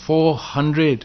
400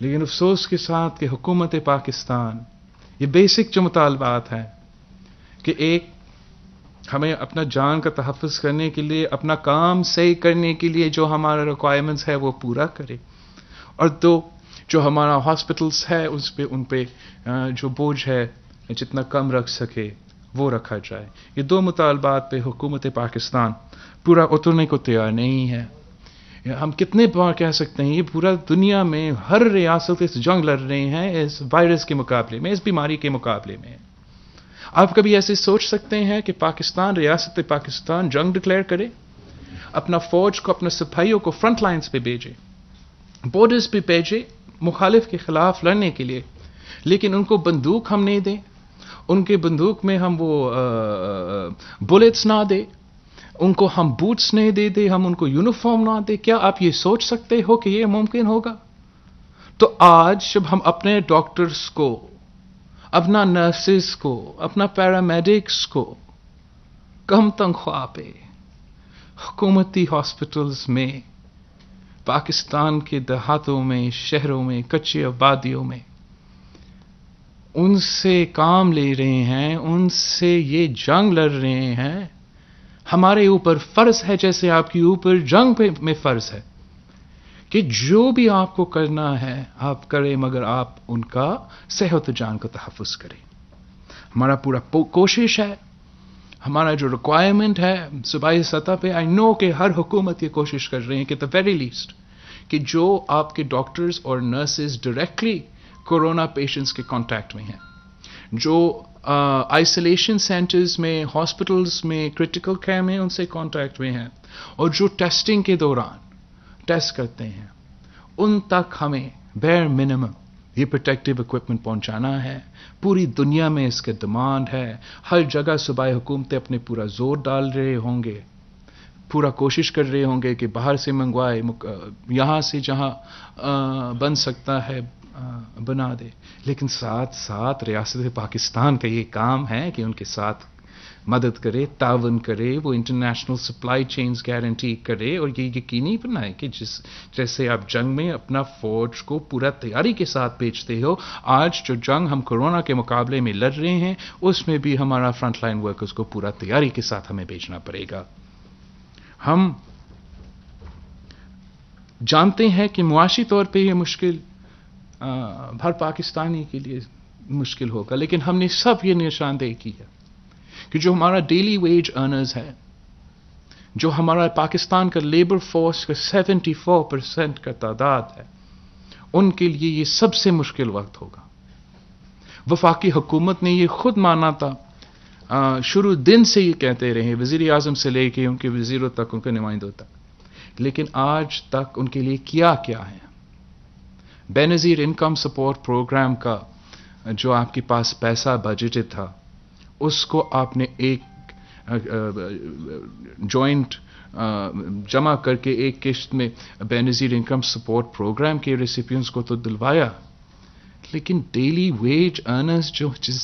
لیکن افسوس کے ساتھ کہ حکومت پاکستان یہ بیسک جو مطالبات ہیں کہ ایک ہمیں اپنا جان کا تحفظ کرنے کے لیے اپنا کام صحیح کرنے کے لیے جو ہمارا ریکوائرمنٹس ہے وہ پورا کرے، اور دو جو ہمارا ہاسپٹلس ہے ان پہ جو بوجھ ہے جتنا کم رکھ سکے وہ رکھا جائے. یہ دو مطالبات پہ حکومت پاکستان پورا اترنے کو تیار نہیں ہے. ہم کتنے بار کہہ سکتے ہیں، یہ پورا دنیا میں ہر ریاست اس جنگ لڑ رہے ہیں اس وائرس کے مقابلے میں، اس بیماری کے مقابلے میں. آپ کبھی ایسے سوچ سکتے ہیں کہ پاکستان، ریاست پاکستان جنگ ڈکلیئر کرے، اپنا فوج کو، اپنے سپاہیوں کو فرنٹ لائنز پہ بھیجے، بارڈرز پہ بھیجے مخالف کے خلاف لڑنے کے لیے، لیکن ان کو بندوق ہم نہیں دیں، ان کے بندوق میں ہم وہ بلٹس نہ دیں، ان کو ہم بوٹس نہیں دے دیں، ہم ان کو یونیفارم نہ دیں؟ کیا آپ یہ سوچ سکتے ہو کہ یہ ممکن ہوگا؟ تو آج جب ہم اپنے ڈاکٹرز کو، اپنا نرسز کو، اپنا پیرامیڈکس کو کم تنخواہ پہ حکومتی ہاسپٹلز میں، پاکستان کے دیہاتوں میں، شہروں میں، کچی آبادیوں میں ان سے کام لے رہے ہیں، ان سے یہ جنگ لڑ رہے ہیں، ہمارے اوپر فرض ہے جیسے آپ کے اوپر جنگ میں فرض ہے کہ جو بھی آپ کو کرنا ہے آپ کریں، مگر آپ ان کا صحت و جان کا تحفظ کریں. ہمارا پورا کوشش ہے، ہمارا جو ریکوائرمنٹ ہے صوبائی سطح پہ، آئی نو کہ ہر حکومت یہ کوشش کر رہے ہیں کہ دا ویری لیسٹ کہ جو آپ کے ڈاکٹرز اور نرسز ڈائریکٹلی کورونا پیشنٹس کے کانٹیکٹ میں ہیں، جو آئسولیشن سینٹرز میں، ہاسپٹلز میں، کرٹیکل کیئر میں ان سے کانٹیکٹ میں ہیں، اور جو ٹیسٹنگ کے دوران ٹیسٹ کرتے ہیں، ان تک ہمیں بیر منیمم یہ پروٹیکٹیو اکوپمنٹ پہنچانا ہے. پوری دنیا میں اس کا ڈیمانڈ ہے، ہر جگہ صوبائی حکومتیں اپنے پورا زور ڈال رہے ہوں گے، پورا کوشش کر رہے ہوں گے کہ باہر سے منگوائے، یہاں سے جہاں بن سکتا ہے بنا دے. لیکن ساتھ ساتھ ریاست پاکستان کا یہ کام ہے کہ ان کے ساتھ مدد کرے، تعاون کرے، وہ انٹرنیشنل سپلائی چینز گارنٹی کرے، اور یہ یقینی بنائے کہ جیسے آپ جنگ میں اپنا فوج کو پورا تیاری کے ساتھ بھیجتے ہو، آج جو جنگ ہم کورونا کے مقابلے میں لڑ رہے ہیں اس میں بھی ہمارا فرنٹ لائن ورکرز کو پورا تیاری کے ساتھ ہمیں بھیجنا پڑے گا. ہم جانتے ہیں کہ معاشی طور پہ یہ مشکل ہر پاکستانی کے لیے مشکل ہوگا، لیکن ہم نے سب یہ نشاندہی کی ہے کہ جو ہمارا ڈیلی ویج ارنرز ہے، جو ہمارا پاکستان کا لیبر فورس کا 74% کا تعداد ہے، ان کے لیے یہ سب سے مشکل وقت ہوگا. وفاقی حکومت نے یہ خود مانا تھا، شروع دن سے یہ کہتے رہے، وزیر اعظم سے لے کے ان کے وزیروں تک، ان کے نمائندوں تک، لیکن آج تک ان کے لیے کیا ہے؟ بے نظیر انکم سپورٹ پروگرام کا جو آپ کے پاس پیسہ بجٹڈ تھا، اس کو آپ نے ایک جوائنٹ جمع کر کے ایک قسط میں بے نظیر انکم سپورٹ پروگرام کے ریسیپینٹس کو تو دلوایا، لیکن ڈیلی ویج ارنرز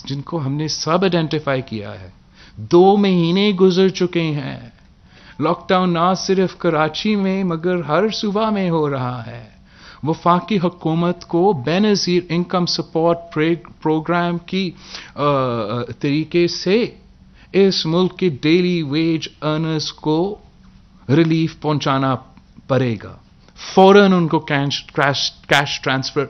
جن کو ہم نے سب آئیڈینٹیفائی کیا ہے، 2 مہینے گزر چکے ہیں. لاک ڈاؤن نہ صرف کراچی میں مگر ہر صوبہ میں ہو رہا ہے. وفاقی حکومت کو بے نظیر انکم سپورٹ پروگرام کی طریقے سے اس ملک کے ڈیلی ویج ارنرز کو ریلیف پہنچانا پڑے گا. فوراً ان کو کیش ٹرانسفر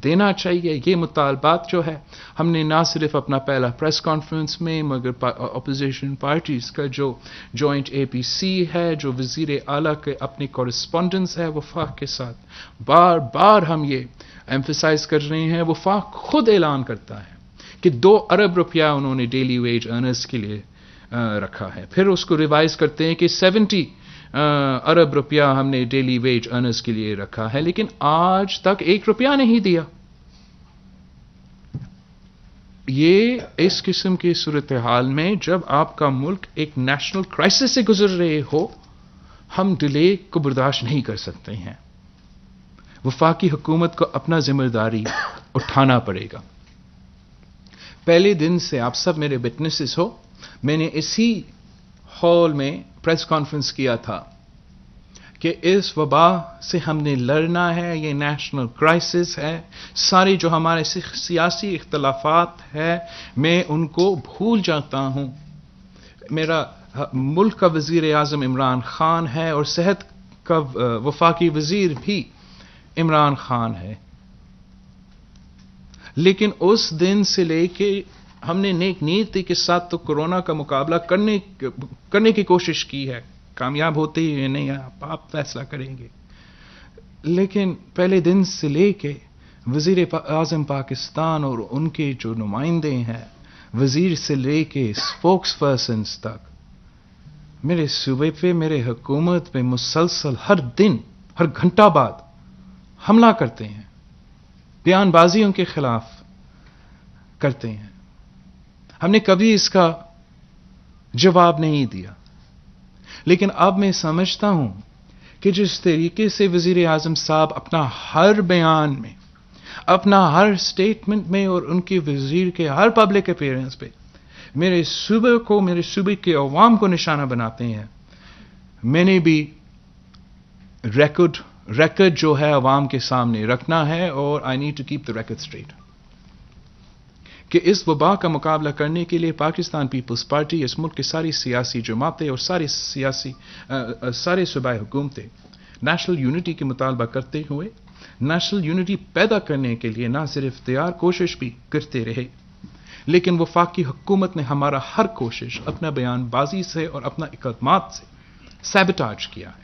دینا چاہیے. یہ مطالبات جو ہے ہم نے نہ صرف اپنا پہلا پریس کانفرنس میں، مگر اپوزیشن پارٹیز کا جو جوائنٹ APC ہے، جو وزیر اعلیٰ کے اپنی کورسپونڈنس ہے وفاق کے ساتھ، بار بار ہم یہ ایمفیسائز کر رہے ہیں. وفاق خود اعلان کرتا ہے کہ 2 ارب روپیہ انہوں نے ڈیلی ویج ارنرز کے لیے رکھا ہے، پھر اس کو ریوائز کرتے ہیں کہ 70 ارب روپیہ ہم نے ڈیلی ویج ارنرز کے لیے رکھا ہے، لیکن آج تک 1 روپیہ نہیں دیا. یہ اس قسم کی صورتحال میں جب آپ کا ملک ایک نیشنل کرائسس سے گزر رہے ہو، ہم ڈیلے کو برداشت نہیں کر سکتے ہیں. وفاقی حکومت کو اپنا ذمہ داری اٹھانا پڑے گا. پہلے دن سے آپ سب میرے وٹنسز ہو، میں نے اسی ہال میں پریس کانفرنس کیا تھا کہ اس وبا سے ہم نے لڑنا ہے. یہ نیشنل کرائسس ہے. سارے جو ہمارے سیاسی اختلافات ہیں میں ان کو بھول جاتا ہوں. میرا ملک کا وزیر اعظم عمران خان ہے اور صحت کا وفاقی وزیر بھی عمران خان ہے. لیکن اس دن سے لے کے ہم نے نیک نیتی کے ساتھ تو کورونا کا مقابلہ کرنے کی کوشش کی ہے. کامیاب ہوتے ہی نہیں آپ فیصلہ کریں گے. لیکن پہلے دن سے لے کے وزیر اعظم پاکستان اور ان کے جو نمائندے ہیں، وزیر سے لے کے اسپوکس پرسنز تک، میرے صوبے پہ، میرے حکومت پہ مسلسل ہر دن، ہر گھنٹہ بعد حملہ کرتے ہیں، بیان بازیوں کے خلاف کرتے ہیں. ہم نے کبھی اس کا جواب نہیں دیا. لیکن اب میں سمجھتا ہوں کہ جس طریقے سے وزیر اعظم صاحب اپنا ہر بیان میں، اپنا ہر سٹیٹمنٹ میں اور ان کے وزیر کے ہر پبلک اپیئرنس پہ میرے صوبے کے عوام کو نشانہ بناتے ہیں، میں نے بھی ریکارڈ جو ہے عوام کے سامنے رکھنا ہے. اور I need to keep the record straight کہ اس وبا کا مقابلہ کرنے کے لیے پاکستان پیپلز پارٹی، اس ملک کی ساری سیاسی جماعتیں اور سارے صوبائی حکومتیں نیشنل یونٹی کے مطالبہ کرتے ہوئے نیشنل یونٹی پیدا کرنے کے لیے نہ صرف تیار کوشش بھی کرتے رہے، لیکن وفاقی حکومت نے ہمارا ہر کوشش اپنا بیان بازی سے اور اپنا اقدامات سے سیبوٹاج کیا ہے.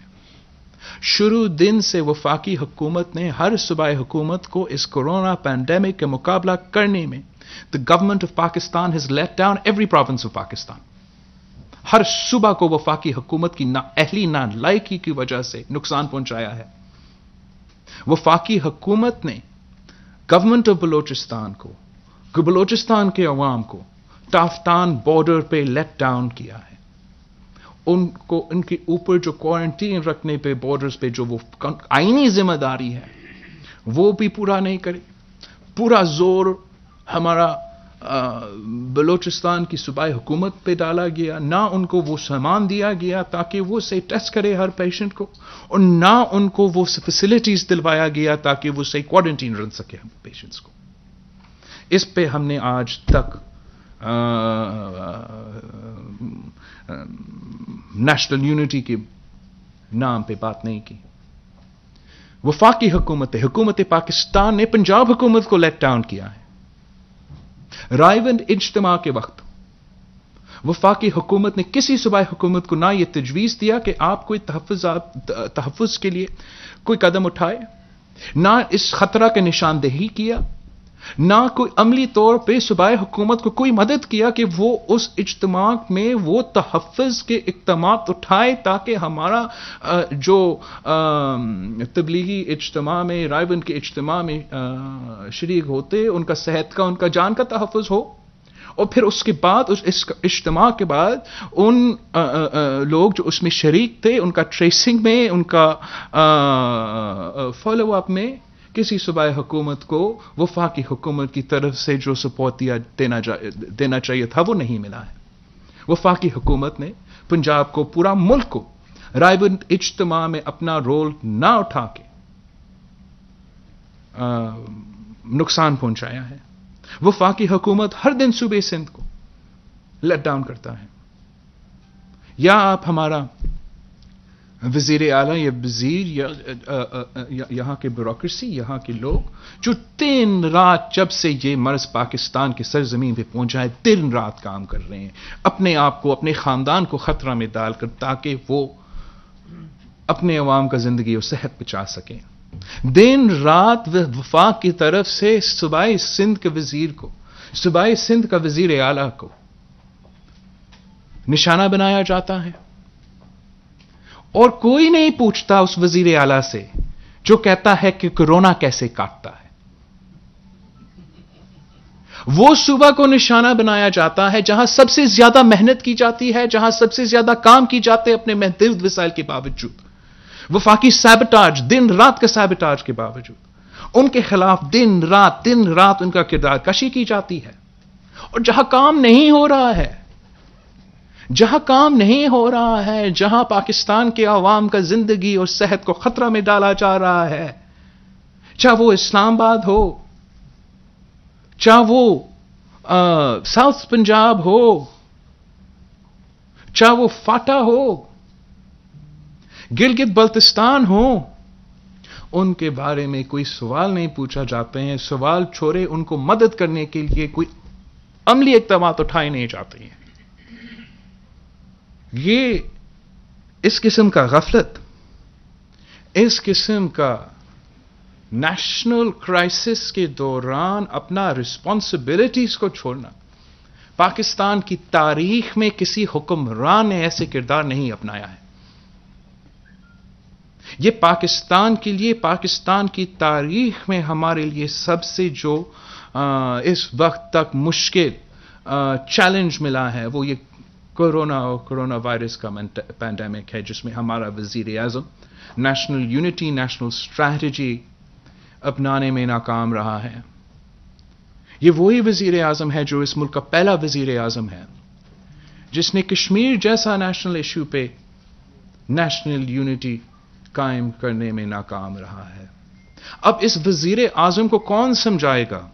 شروع دن سے وفاقی حکومت نے ہر صوبائی حکومت کو اس کورونا پینڈیمک کا مقابلہ کرنے میں the government of Pakistan has let down every province of Pakistan. ہر صوبہ کو وفاقی حکومت کی نااہلی، نالائکی کی وجہ سے نقصان پہنچایا ہے. وفاقی حکومت نے گورنمنٹ آف بلوچستان کو، بلوچستان کے عوام کو ٹافتان بارڈر پہ لیٹ ڈاؤن کیا ہے. ان کے اوپر جو کوارنٹین رکھنے پہ بارڈرز پہ جو وہ آئینی ذمہ داری ہے وہ بھی پورا نہیں کرے. پورا زور ہمارا بلوچستان کی صوبائی حکومت پہ ڈالا گیا. نہ ان کو وہ سامان دیا گیا تاکہ وہ صحیح ٹیسٹ کرے ہر پیشنٹ کو، اور نہ ان کو وہ فیسلٹیز دلوایا گیا تاکہ وہ صحیح کوارنٹین رکھ سکے پیشنٹس کو. اس پہ ہم نے آج تک نیشنل یونٹی کے نام پہ بات نہیں کی. وفاقی حکومت پاکستان نے پنجاب حکومت کو لیٹ ڈاؤن کیا ہے. رائیونڈ اجتماع کے وقت وفاقی حکومت نے کسی صوبائی حکومت کو نہ یہ تجویز دیا کہ آپ کوئی تحفظ کے لیے کوئی قدم اٹھائے، نہ اس خطرہ کی نشاندہی کیا، نہ کوئی عملی طور پہ صوبائی حکومت کو کوئی مدد کیا کہ وہ اس اجتماع میں وہ تحفظ کے اقدامات اٹھائے تاکہ ہمارا جو تبلیغی اجتماع میں، رائیونڈ کے اجتماع میں شریک ہوتے، ان کا صحت کا، ان کا جان کا تحفظ ہو. اور پھر اس کے بعد، اس اجتماع کے بعد ان لوگ جو اس میں شریک تھے، ان کا ٹریسنگ میں، ان کا فالو اپ میں کسی صوبائی حکومت کو وفاقی حکومت کی طرف سے جو سپورٹ دینا چاہیے تھا وہ نہیں ملا ہے. وفاقی حکومت نے پنجاب کو، پورا ملک کو رائیونڈ اجتماع میں اپنا رول نہ اٹھا کے نقصان پہنچایا ہے. وفاقی حکومت ہر دن صوبے سندھ کو لیٹ ڈاؤن کرتا ہے. یا آپ ہمارا وزیر اعلیٰ یا وزیر یا یہاں کے بیوروکریسی، یہاں کے لوگ جو دن رات جب سے یہ مرض پاکستان کی سرزمین پہ پہنچا ہے، دن رات کام کر رہے ہیں اپنے آپ کو، اپنے خاندان کو خطرہ میں ڈال کر تاکہ وہ اپنے عوام کا زندگی اور صحت بچا سکیں. دن رات وفاق کی طرف سے صوبائی سندھ کے وزیر کو، صوبائی سندھ کا وزیر اعلیٰ کو نشانہ بنایا جاتا ہے، اور کوئی نہیں پوچھتا اس وزیر اعلیٰ سے جو کہتا ہے کہ کورونا کیسے کاٹتا ہے. وہ صوبہ کو نشانہ بنایا جاتا ہے جہاں سب سے زیادہ محنت کی جاتی ہے، جہاں سب سے زیادہ کام کی جاتے ہیں اپنے محدود وسائل کے باوجود. وفاقی سیبوٹاج، دن رات کے سیبوٹاج کے باوجود ان کے خلاف دن رات ان کا کردار کشی کی جاتی ہے. اور جہاں کام نہیں ہو رہا ہے، جہاں کام نہیں ہو رہا ہے، جہاں پاکستان کے عوام کا زندگی اور صحت کو خطرہ میں ڈالا جا رہا ہے، چاہے وہ اسلام آباد ہو، چاہے وہ ساؤتھ پنجاب ہو، چاہے وہ فاٹا ہو، گلگت بلتستان ہو، ان کے بارے میں کوئی سوال نہیں پوچھا جاتے ہیں. سوال چھوڑے، ان کو مدد کرنے کے لیے کوئی عملی اقدامات اٹھائے نہیں جاتے ہیں. یہ اس قسم کا غفلت، اس قسم کا نیشنل کرائسس کے دوران اپنا رسپانسبلٹیز کو چھوڑنا، پاکستان کی تاریخ میں کسی حکمران نے ایسے کردار نہیں اپنایا ہے. یہ پاکستان کے لیے، پاکستان کی تاریخ میں ہمارے لیے سب سے جو اس وقت تک مشکل چیلنج ملا ہے، وہ یہ کورونا وائرس کا پینڈیمک ہے، جس میں ہمارا وزیر اعظم نیشنل یونٹی، نیشنل اسٹریٹجی اپنانے میں ناکام رہا ہے. یہ وہی وزیر اعظم ہے جو اس ملک کا پہلا وزیر اعظم ہے جس نے کشمیر جیسا نیشنل ایشو پہ نیشنل یونٹی قائم کرنے میں ناکام رہا ہے. اب اس وزیر اعظم کو کون سمجھائے گا؟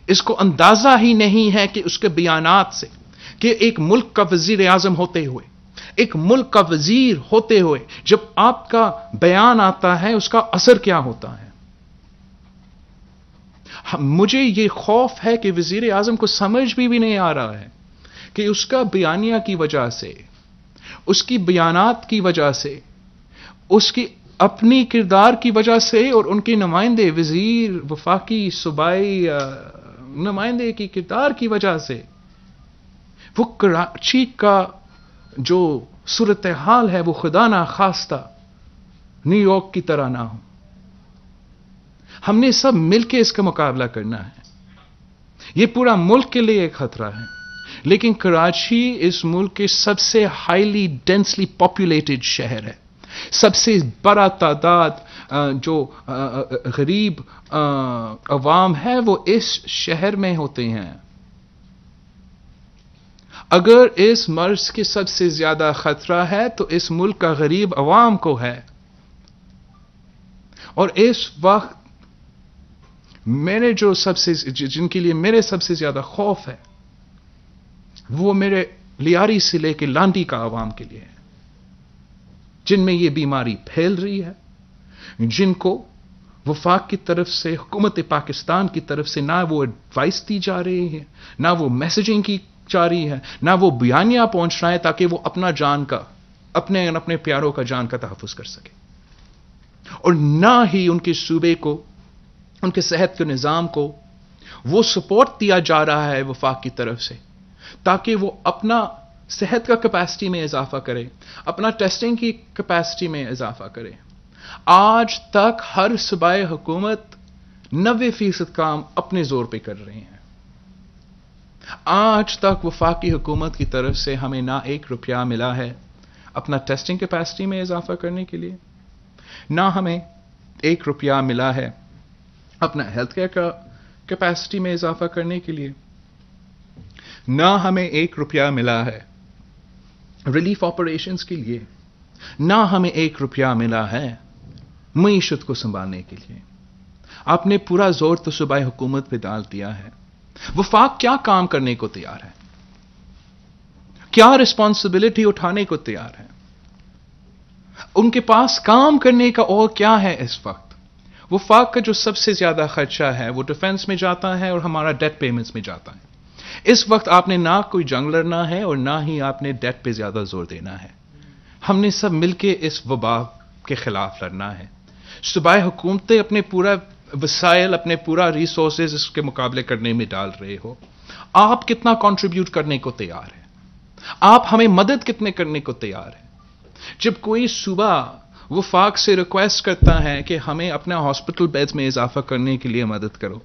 اس کو اندازہ ہی نہیں ہے کہ اس کے بیانات سے، کہ ایک ملک کا وزیر اعظم ہوتے ہوئے، ایک ملک کا وزیر ہوتے ہوئے جب آپ کا بیان آتا ہے اس کا اثر کیا ہوتا ہے. مجھے یہ خوف ہے کہ وزیر اعظم کو سمجھ بھی نہیں آ رہا ہے کہ اس کا بیانیہ کی وجہ سے، اس کی بیانات کی وجہ سے، اس کی اپنی کردار کی وجہ سے، اور ان کے نمائندے وزیر، وفاقی، صوبائی نمائندے کی کردار کی وجہ سے، وہ کراچی کا جو صورتحال ہے وہ خدا نہ خواستہ نیو یارک کی طرح نہ ہو. ہم نے سب مل کے اس کا مقابلہ کرنا ہے. یہ پورا ملک کے لیے ایک خطرہ ہے، لیکن کراچی اس ملک کے سب سے ہائیلی ڈینسلی پاپولیٹڈ شہر ہے. سب سے بڑا تعداد جو غریب عوام ہے وہ اس شہر میں ہوتے ہیں. اگر اس مرض کے سب سے زیادہ خطرہ ہے تو اس ملک کا غریب عوام کو ہے. اور اس وقت میرے جو جن کے لیے میرے سب سے زیادہ خوف ہے وہ میرے لیاری سے لے کے لانڈی کا عوام کے لیے ہے، جن میں یہ بیماری پھیل رہی ہے، جن کو وفاق کی طرف سے، حکومت پاکستان کی طرف سے نہ وہ ایڈوائس دی جا رہی ہے، نہ وہ میسجنگ کی جا رہی ہے، نہ وہ بیانیہ پہنچ رہا ہے تاکہ وہ اپنا جان کا، اپنے پیاروں کا جان کا تحفظ کر سکے. اور نہ ہی ان کے صوبے کو، ان کے صحت کے نظام کو وہ سپورٹ دیا جا رہا ہے وفاق کی طرف سے تاکہ وہ اپنا صحت کا کیپیسٹی میں اضافہ کرے، اپنا ٹیسٹنگ کی کیپیسٹی میں اضافہ کرے. آج تک ہر صوبائی حکومت 90% کام اپنے زور پہ کر رہے ہیں. آج تک وفاقی حکومت کی طرف سے ہمیں نہ 1 روپیہ ملا ہے اپنا ٹیسٹنگ کیپیسٹی میں اضافہ کرنے کے لیے، نہ ہمیں 1 روپیہ ملا ہے اپنا ہیلتھ کیئر کا کیپیسٹی میں اضافہ کرنے کے لیے، نہ ہمیں 1 روپیہ ملا ہے ریلیف آپریشنز کے لیے، نہ ہمیں 1 روپیہ ملا ہے معیشت کو سنبھالنے کے لیے. آپ نے پورا زور تو صوبائی حکومت پہ ڈال دیا ہے. وفاق کیا کام کرنے کو تیار ہے؟ کیا رسپانسبلٹی اٹھانے کو تیار ہے؟ ان کے پاس کام کرنے کا اور کیا ہے اس وقت؟ وفاق کا جو سب سے زیادہ خرچہ ہے وہ ڈیفنس میں جاتا ہے اور ہمارا ڈیٹ پیمنٹس میں جاتا ہے. اس وقت آپ نے نہ کوئی جنگ لڑنا ہے اور نہ ہی آپ نے ڈیٹ پہ زیادہ زور دینا ہے. ہم نے سب مل کے اس وبا کے خلاف لڑنا ہے. صوبائی حکومتیں اپنے پورا وسائل، اپنے پورا ریسورسز اس کے مقابلے کرنے میں ڈال رہے ہو. آپ کتنا کنٹریبیوٹ کرنے کو تیار ہیں؟ آپ ہمیں مدد کتنے کرنے کو تیار ہیں؟ جب کوئی صوبہ وفاق سے ریکویسٹ کرتا ہے کہ ہمیں اپنا ہاسپٹل بیڈز میں اضافہ کرنے کے لیے مدد کرو،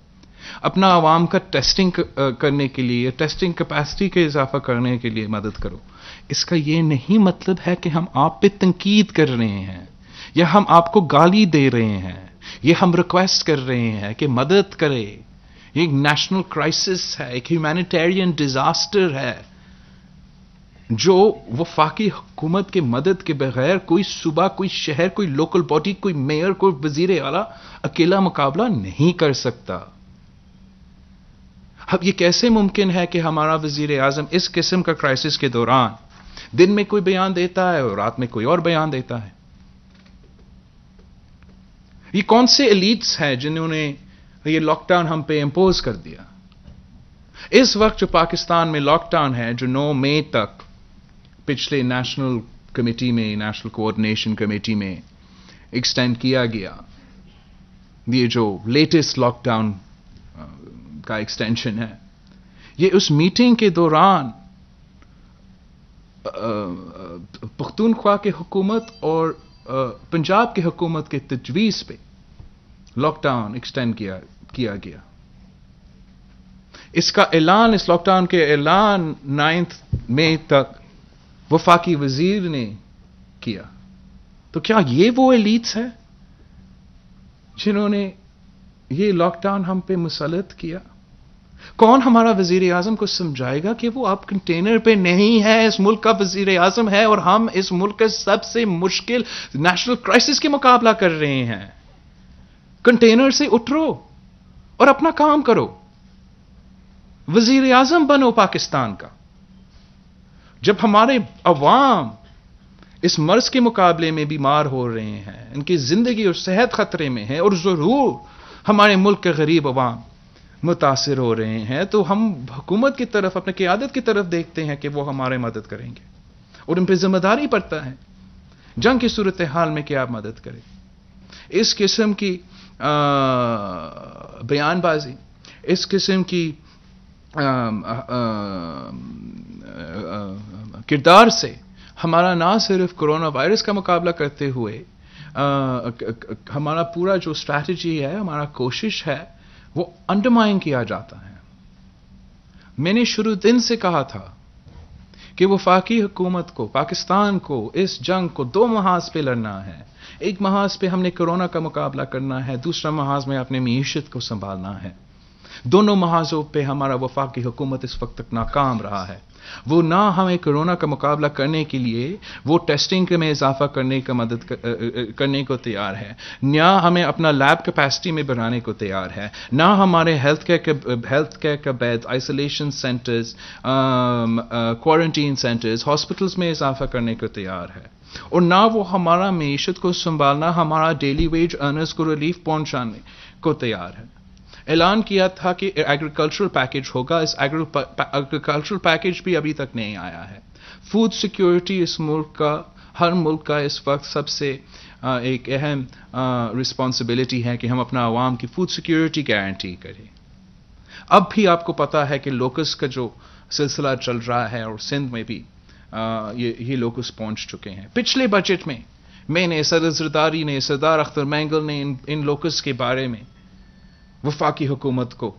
اپنا عوام کا ٹیسٹنگ کرنے کے لیے، ٹیسٹنگ کیپیسٹی کے اضافہ کرنے کے لیے مدد کرو، اس کا یہ نہیں مطلب ہے کہ ہم آپ پہ تنقید کر رہے ہیں یا ہم آپ کو گالی دے رہے ہیں. یہ ہم ریکویسٹ کر رہے ہیں کہ مدد کرے. یہ ایک نیشنل کرائسس ہے، ایک ہیومینیٹیرین ڈیزاسٹر ہے. جو وفاقی حکومت کے مدد کے بغیر کوئی صوبہ، کوئی شہر، کوئی لوکل باڈی، کوئی میئر، کوئی وزیر اعلیٰ اکیلا مقابلہ نہیں کر سکتا. اب یہ کیسے ممکن ہے کہ ہمارا وزیر اعظم اس قسم کا کرائسس کے دوران دن میں کوئی بیان دیتا ہے اور رات میں کوئی اور بیان دیتا ہے؟ یہ کون سے ایلیٹس ہیں جنہوں نے یہ لاک ڈاؤن ہم پہ امپوز کر دیا؟ اس وقت جو پاکستان میں لاک ڈاؤن ہے، جو 9 مئی تک پچھلے نیشنل کمیٹی میں، نیشنل کوآرڈینیشن کمیٹی میں ایکسٹینڈ کیا گیا، یہ جو لیٹسٹ لاک ڈاؤن کا ایکسٹینشن ہے، یہ اس میٹنگ کے دوران پختونخوا کے حکومت اور پنجاب کے حکومت کے تجویز پہ لاک ڈاؤن ایکسٹینڈ کیا گیا. اس کا اعلان، اس لاک ڈاؤن کے اعلان 9 مئی تک وفاقی وزیر نے کیا. تو کیا یہ وہ ایلیٹس ہیں جنہوں نے یہ لاک ڈاؤن ہم پہ مسلط کیا؟ کون ہمارا وزیر اعظم کو سمجھائے گا کہ وہ آپ کنٹینر پہ نہیں ہے، اس ملک کا وزیر اعظم ہے اور ہم اس ملک کا سب سے مشکل نیشنل کرائسس کے مقابلہ کر رہے ہیں. کنٹینر سے اٹھو اور اپنا کام کرو. وزیر اعظم بنو پاکستان کا. جب ہمارے عوام اس مرض کے مقابلے میں بیمار ہو رہے ہیں، ان کی زندگی اور صحت خطرے میں ہے، اور ضرور ہمارے ملک کے غریب عوام متاثر ہو رہے ہیں، تو ہم حکومت کی طرف، اپنے قیادت کی طرف دیکھتے ہیں کہ وہ ہمارے مدد کریں گے، اور ان پہ ذمہ داری پڑتا ہے جنگ کی صورتحال میں کہ آپ مدد کریں. اس قسم کی بیان بازی، اس قسم کی کردار سے ہمارا نہ صرف کرونا وائرس کا مقابلہ کرتے ہوئے ہمارا پورا جو اسٹریٹجی ہے، ہمارا کوشش ہے، وہ انڈرمائن کیا جاتا ہے. میں نے شروع دن سے کہا تھا کہ وفاقی حکومت کو، پاکستان کو اس جنگ کو 2 محاذ پہ لڑنا ہے. ایک محاذ پہ ہم نے کورونا کا مقابلہ کرنا ہے، دوسرا محاذ میں اپنے معیشت کو سنبھالنا ہے. دونوں محاذوں پہ ہمارا وفاقی حکومت اس وقت تک ناکام رہا ہے. وہ نہ ہمیں کورونا کا مقابلہ کرنے کے لیے وہ ٹیسٹنگ میں اضافہ کرنے کو تیار ہے، نہ ہمیں اپنا لیب کیپیسٹی میں بڑھانے کو تیار ہے، نہ ہمارے ہیلتھ کیئر کا bed, isolation centres, quarantine centres, hospitals میں اضافہ کرنے کو تیار ہے، اور نہ وہ ہمارا معیشت کو سنبھالنا، ہمارا ڈیلی ویج ارنرز کو ریلیف پہنچانے کو تیار ہے. اعلان کیا تھا کہ ایگریکلچرل پیکج ہوگا، اس ایگریکلچرل پیکج بھی ابھی تک نہیں آیا ہے. فوڈ سیکیورٹی اس ملک کا، ہر ملک کا اس وقت سب سے ایک اہم رسپانسبلٹی ہے کہ ہم اپنا عوام کی فوڈ سیکیورٹی گارنٹی کریں. اب بھی آپ کو پتا ہے کہ لوکس کا جو سلسلہ چل رہا ہے، اور سندھ میں بھی یہ لوکس پہنچ چکے ہیں. پچھلے بجٹ میں نے، صدر زرداری نے، سردار اختر مینگل نے ان لوکس کے بارے میں وفاقی حکومت کو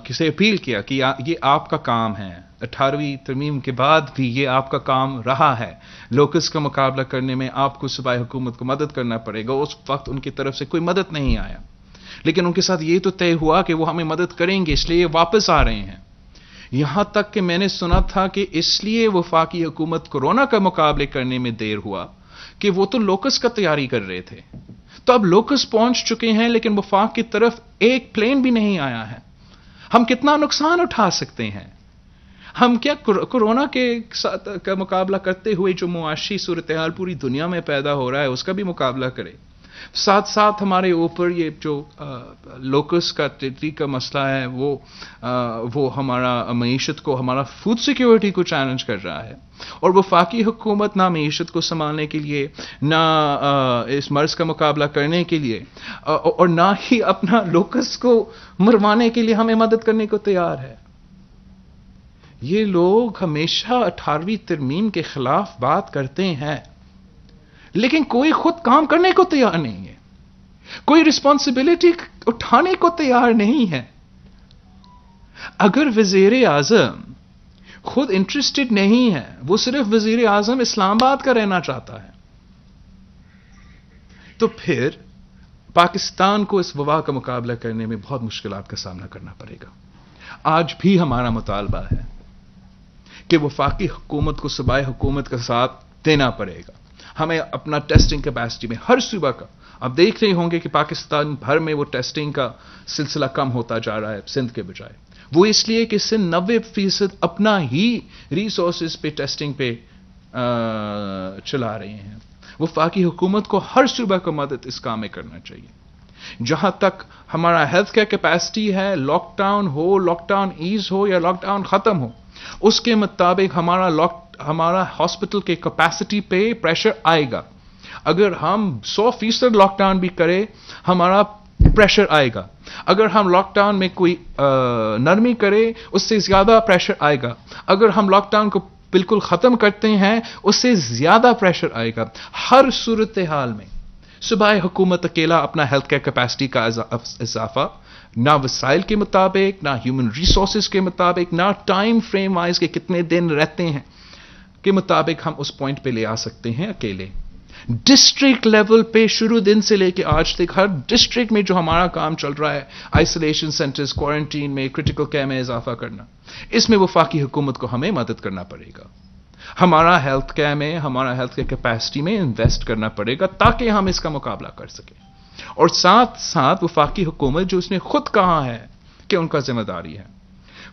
کسے اپیل کیا کہ یہ آپ کا کام ہے. 18ویں ترمیم کے بعد بھی یہ آپ کا کام رہا ہے. لوکس کا مقابلہ کرنے میں آپ کو صوبائی حکومت کو مدد کرنا پڑے گا. اس وقت ان کی طرف سے کوئی مدد نہیں آیا، لیکن ان کے ساتھ یہ تو طے ہوا کہ وہ ہمیں مدد کریں گے، اس لیے یہ واپس آ رہے ہیں. یہاں تک کہ میں نے سنا تھا کہ اس لیے وفاقی حکومت کورونا کا مقابلے کرنے میں دیر ہوا کہ وہ تو لوکس کا تیاری کر رہے تھے. تو اب لوکس پہنچ چکے ہیں، لیکن وفاق کی طرف ایک پلین بھی نہیں آیا ہے. ہم کتنا نقصان اٹھا سکتے ہیں؟ ہم کیا کورونا کے ساتھ کا مقابلہ کرتے ہوئے جو معاشی صورتحال پوری دنیا میں پیدا ہو رہا ہے اس کا بھی مقابلہ کریں؟ ساتھ ساتھ ہمارے اوپر یہ جو لوکس کا ٹیٹری کا مسئلہ ہے، وہ ہمارا معیشت کو، ہمارا فوڈ سیکیورٹی کو چیلنج کر رہا ہے. اور وفاقی حکومت نہ معیشت کو سنبھالنے کے لیے، نہ اس مرض کا مقابلہ کرنے کے لیے، اور نہ ہی اپنا لوکس کو مروانے کے لیے ہمیں مدد کرنے کو تیار ہے. یہ لوگ ہمیشہ 18ویں ترمیم کے خلاف بات کرتے ہیں، لیکن کوئی خود کام کرنے کو تیار نہیں ہے، کوئی رسپانسبلٹی اٹھانے کو تیار نہیں ہے. اگر وزیر اعظم خود انٹرسٹڈ نہیں ہے، وہ صرف وزیر اعظم اسلام آباد کا رہنا چاہتا ہے، تو پھر پاکستان کو اس وبا کا مقابلہ کرنے میں بہت مشکلات کا سامنا کرنا پڑے گا. آج بھی ہمارا مطالبہ ہے کہ وفاقی حکومت کو صوبائی حکومت کا ساتھ دینا پڑے گا. ہمیں اپنا ٹیسٹنگ کیپیسٹی میں ہر صوبہ کا، آپ دیکھ رہے ہوں گے کہ پاکستان بھر میں وہ ٹیسٹنگ کا سلسلہ کم ہوتا جا رہا ہے سندھ کے بجائے. وہ اس لیے کہ سندھ 90% اپنا ہی ریسورسز پہ ٹیسٹنگ پہ چلا رہے ہیں. وفاقی حکومت کو ہر صوبہ کو مدد اس کام میں کرنا چاہیے. جہاں تک ہمارا ہیلتھ کیئر کیپیسٹی ہے، لاک ڈاؤن ہو، لاک ڈاؤن ایز ہو یا لاک ڈاؤن ختم ہو، اس کے مطابق ہمارا ہاسپٹل کے کیپیسٹی پہ پریشر آئے گا. اگر ہم 100% لاک ڈاؤن بھی کریں ہمارا پریشر آئے گا. اگر ہم لاک ڈاؤن میں کوئی نرمی کرے اس سے زیادہ پریشر آئے گا. اگر ہم لاک ڈاؤن کو بالکل ختم کرتے ہیں اس سے زیادہ پریشر آئے گا. ہر صورتحال میں صوبائی حکومت اکیلا اپنا ہیلتھ کیئر کیپیسٹی کا اضافہ نہ وسائل کے مطابق، نہ ہیومن ریسورسز کے مطابق، نہ ٹائم فریم وائز کے کتنے دن رہتے ہیں کے مطابق ہم اس پوائنٹ پہ لے آ سکتے ہیں اکیلے. ڈسٹرکٹ لیول پہ شروع دن سے لے کے آج تک ہر ڈسٹرکٹ میں جو ہمارا کام چل رہا ہے، آئسولیشن سینٹرز، کوارنٹین میں، کریٹیکل کیئر میں اضافہ کرنا، اس میں وفاقی حکومت کو ہمیں مدد کرنا پڑے گا. ہمارا ہیلتھ کیئر میں، ہمارا ہیلتھ کیئر کیپیسٹی میں انویسٹ کرنا پڑے گا تاکہ ہم اس کا مقابلہ کر سکیں. اور ساتھ ساتھ وفاقی حکومت جو اس نے خود کہا ہے کہ ان کا ذمہ داری ہے.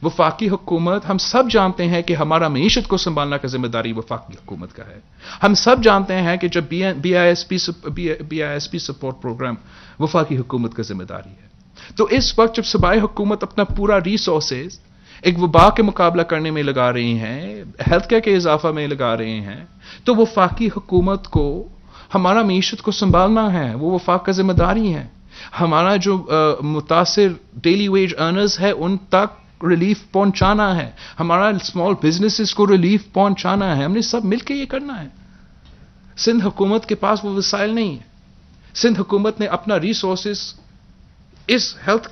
وفاقی حکومت، ہم سب جانتے ہیں کہ ہمارا معیشت کو سنبھالنا کا ذمہ داری وفاقی حکومت کا ہے. ہم سب جانتے ہیں کہ جب B I S P support programme وفاقی حکومت کا ذمہ داری ہے. تو اس وقت جب صوبائی حکومت اپنا پورا ریسورسز ایک وبا کے مقابلہ کرنے میں لگا رہی ہیں، ہیلتھ کیئر کے اضافہ میں لگا رہے ہیں، تو وفاقی حکومت کو ہمارا معیشت کو سنبھالنا ہے. وہ وفاق کا ذمہ داری ہے. ہمارا جو متاثر ڈیلی ویج ارنرز ہے ان تک ریلیف پہنچانا ہے. ہمارا اسمال بزنسز کو ریلیف پہنچانا ہے. ہم نے سب مل کے یہ کرنا ہے. سندھ حکومت کے پاس وہ وسائل نہیں ہے. سندھ حکومت نے اپنا ریسورسز اس ہیلتھ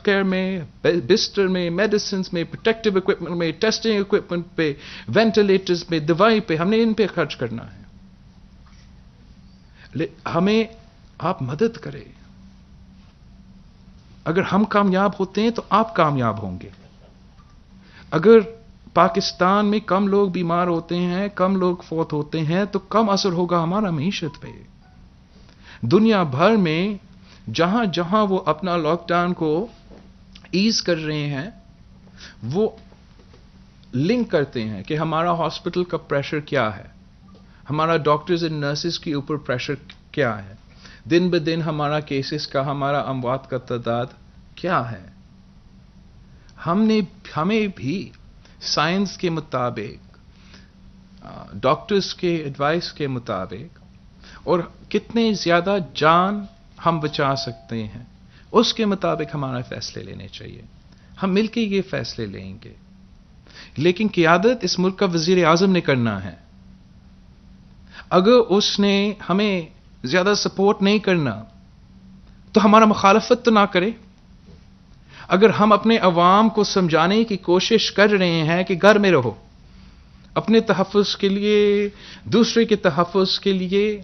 کیئر میں، بستر میں، میڈیسنز میں، پروٹیکٹیو اکوپمنٹ میں، ٹیسٹنگ اکوپمنٹ پہ، وینٹیلیٹرز پہ، دوائی پہ، ہم نے ان پہ خرچ کرنا ہے. ہمیں آپ مدد کریں. اگر ہم کامیاب ہوتے ہیں تو آپ کامیاب ہوں گے. اگر پاکستان میں کم لوگ بیمار ہوتے ہیں، کم لوگ فوت ہوتے ہیں تو کم اثر ہوگا ہمارا معیشت پہ. دنیا بھر میں جہاں جہاں وہ اپنا لاک ڈاؤن کو ایز کر رہے ہیں وہ لنک کرتے ہیں کہ ہمارا ہاسپٹل کا پریشر کیا ہے، ہمارا ڈاکٹرز اینڈ نرسز کے اوپر پریشر کیا ہے، دن بہ دن ہمارا کیسز کا، ہمارا اموات کا تعداد کیا ہے. ہمیں بھی سائنس کے مطابق، ڈاکٹرز کے ایڈوائس کے مطابق اور کتنے زیادہ جان ہم بچا سکتے ہیں اس کے مطابق ہمارا فیصلے لینے چاہیے. ہم مل کے یہ فیصلے لیں گے. لیکن قیادت اس ملک کا وزیر اعظم نے کرنا ہے. اگر اس نے ہمیں زیادہ سپورٹ نہیں کرنا تو ہمارا مخالفت تو نہ کرے. اگر ہم اپنے عوام کو سمجھانے کی کوشش کر رہے ہیں کہ گھر میں رہو، اپنے تحفظ کے لیے، دوسرے کے تحفظ کے لیے،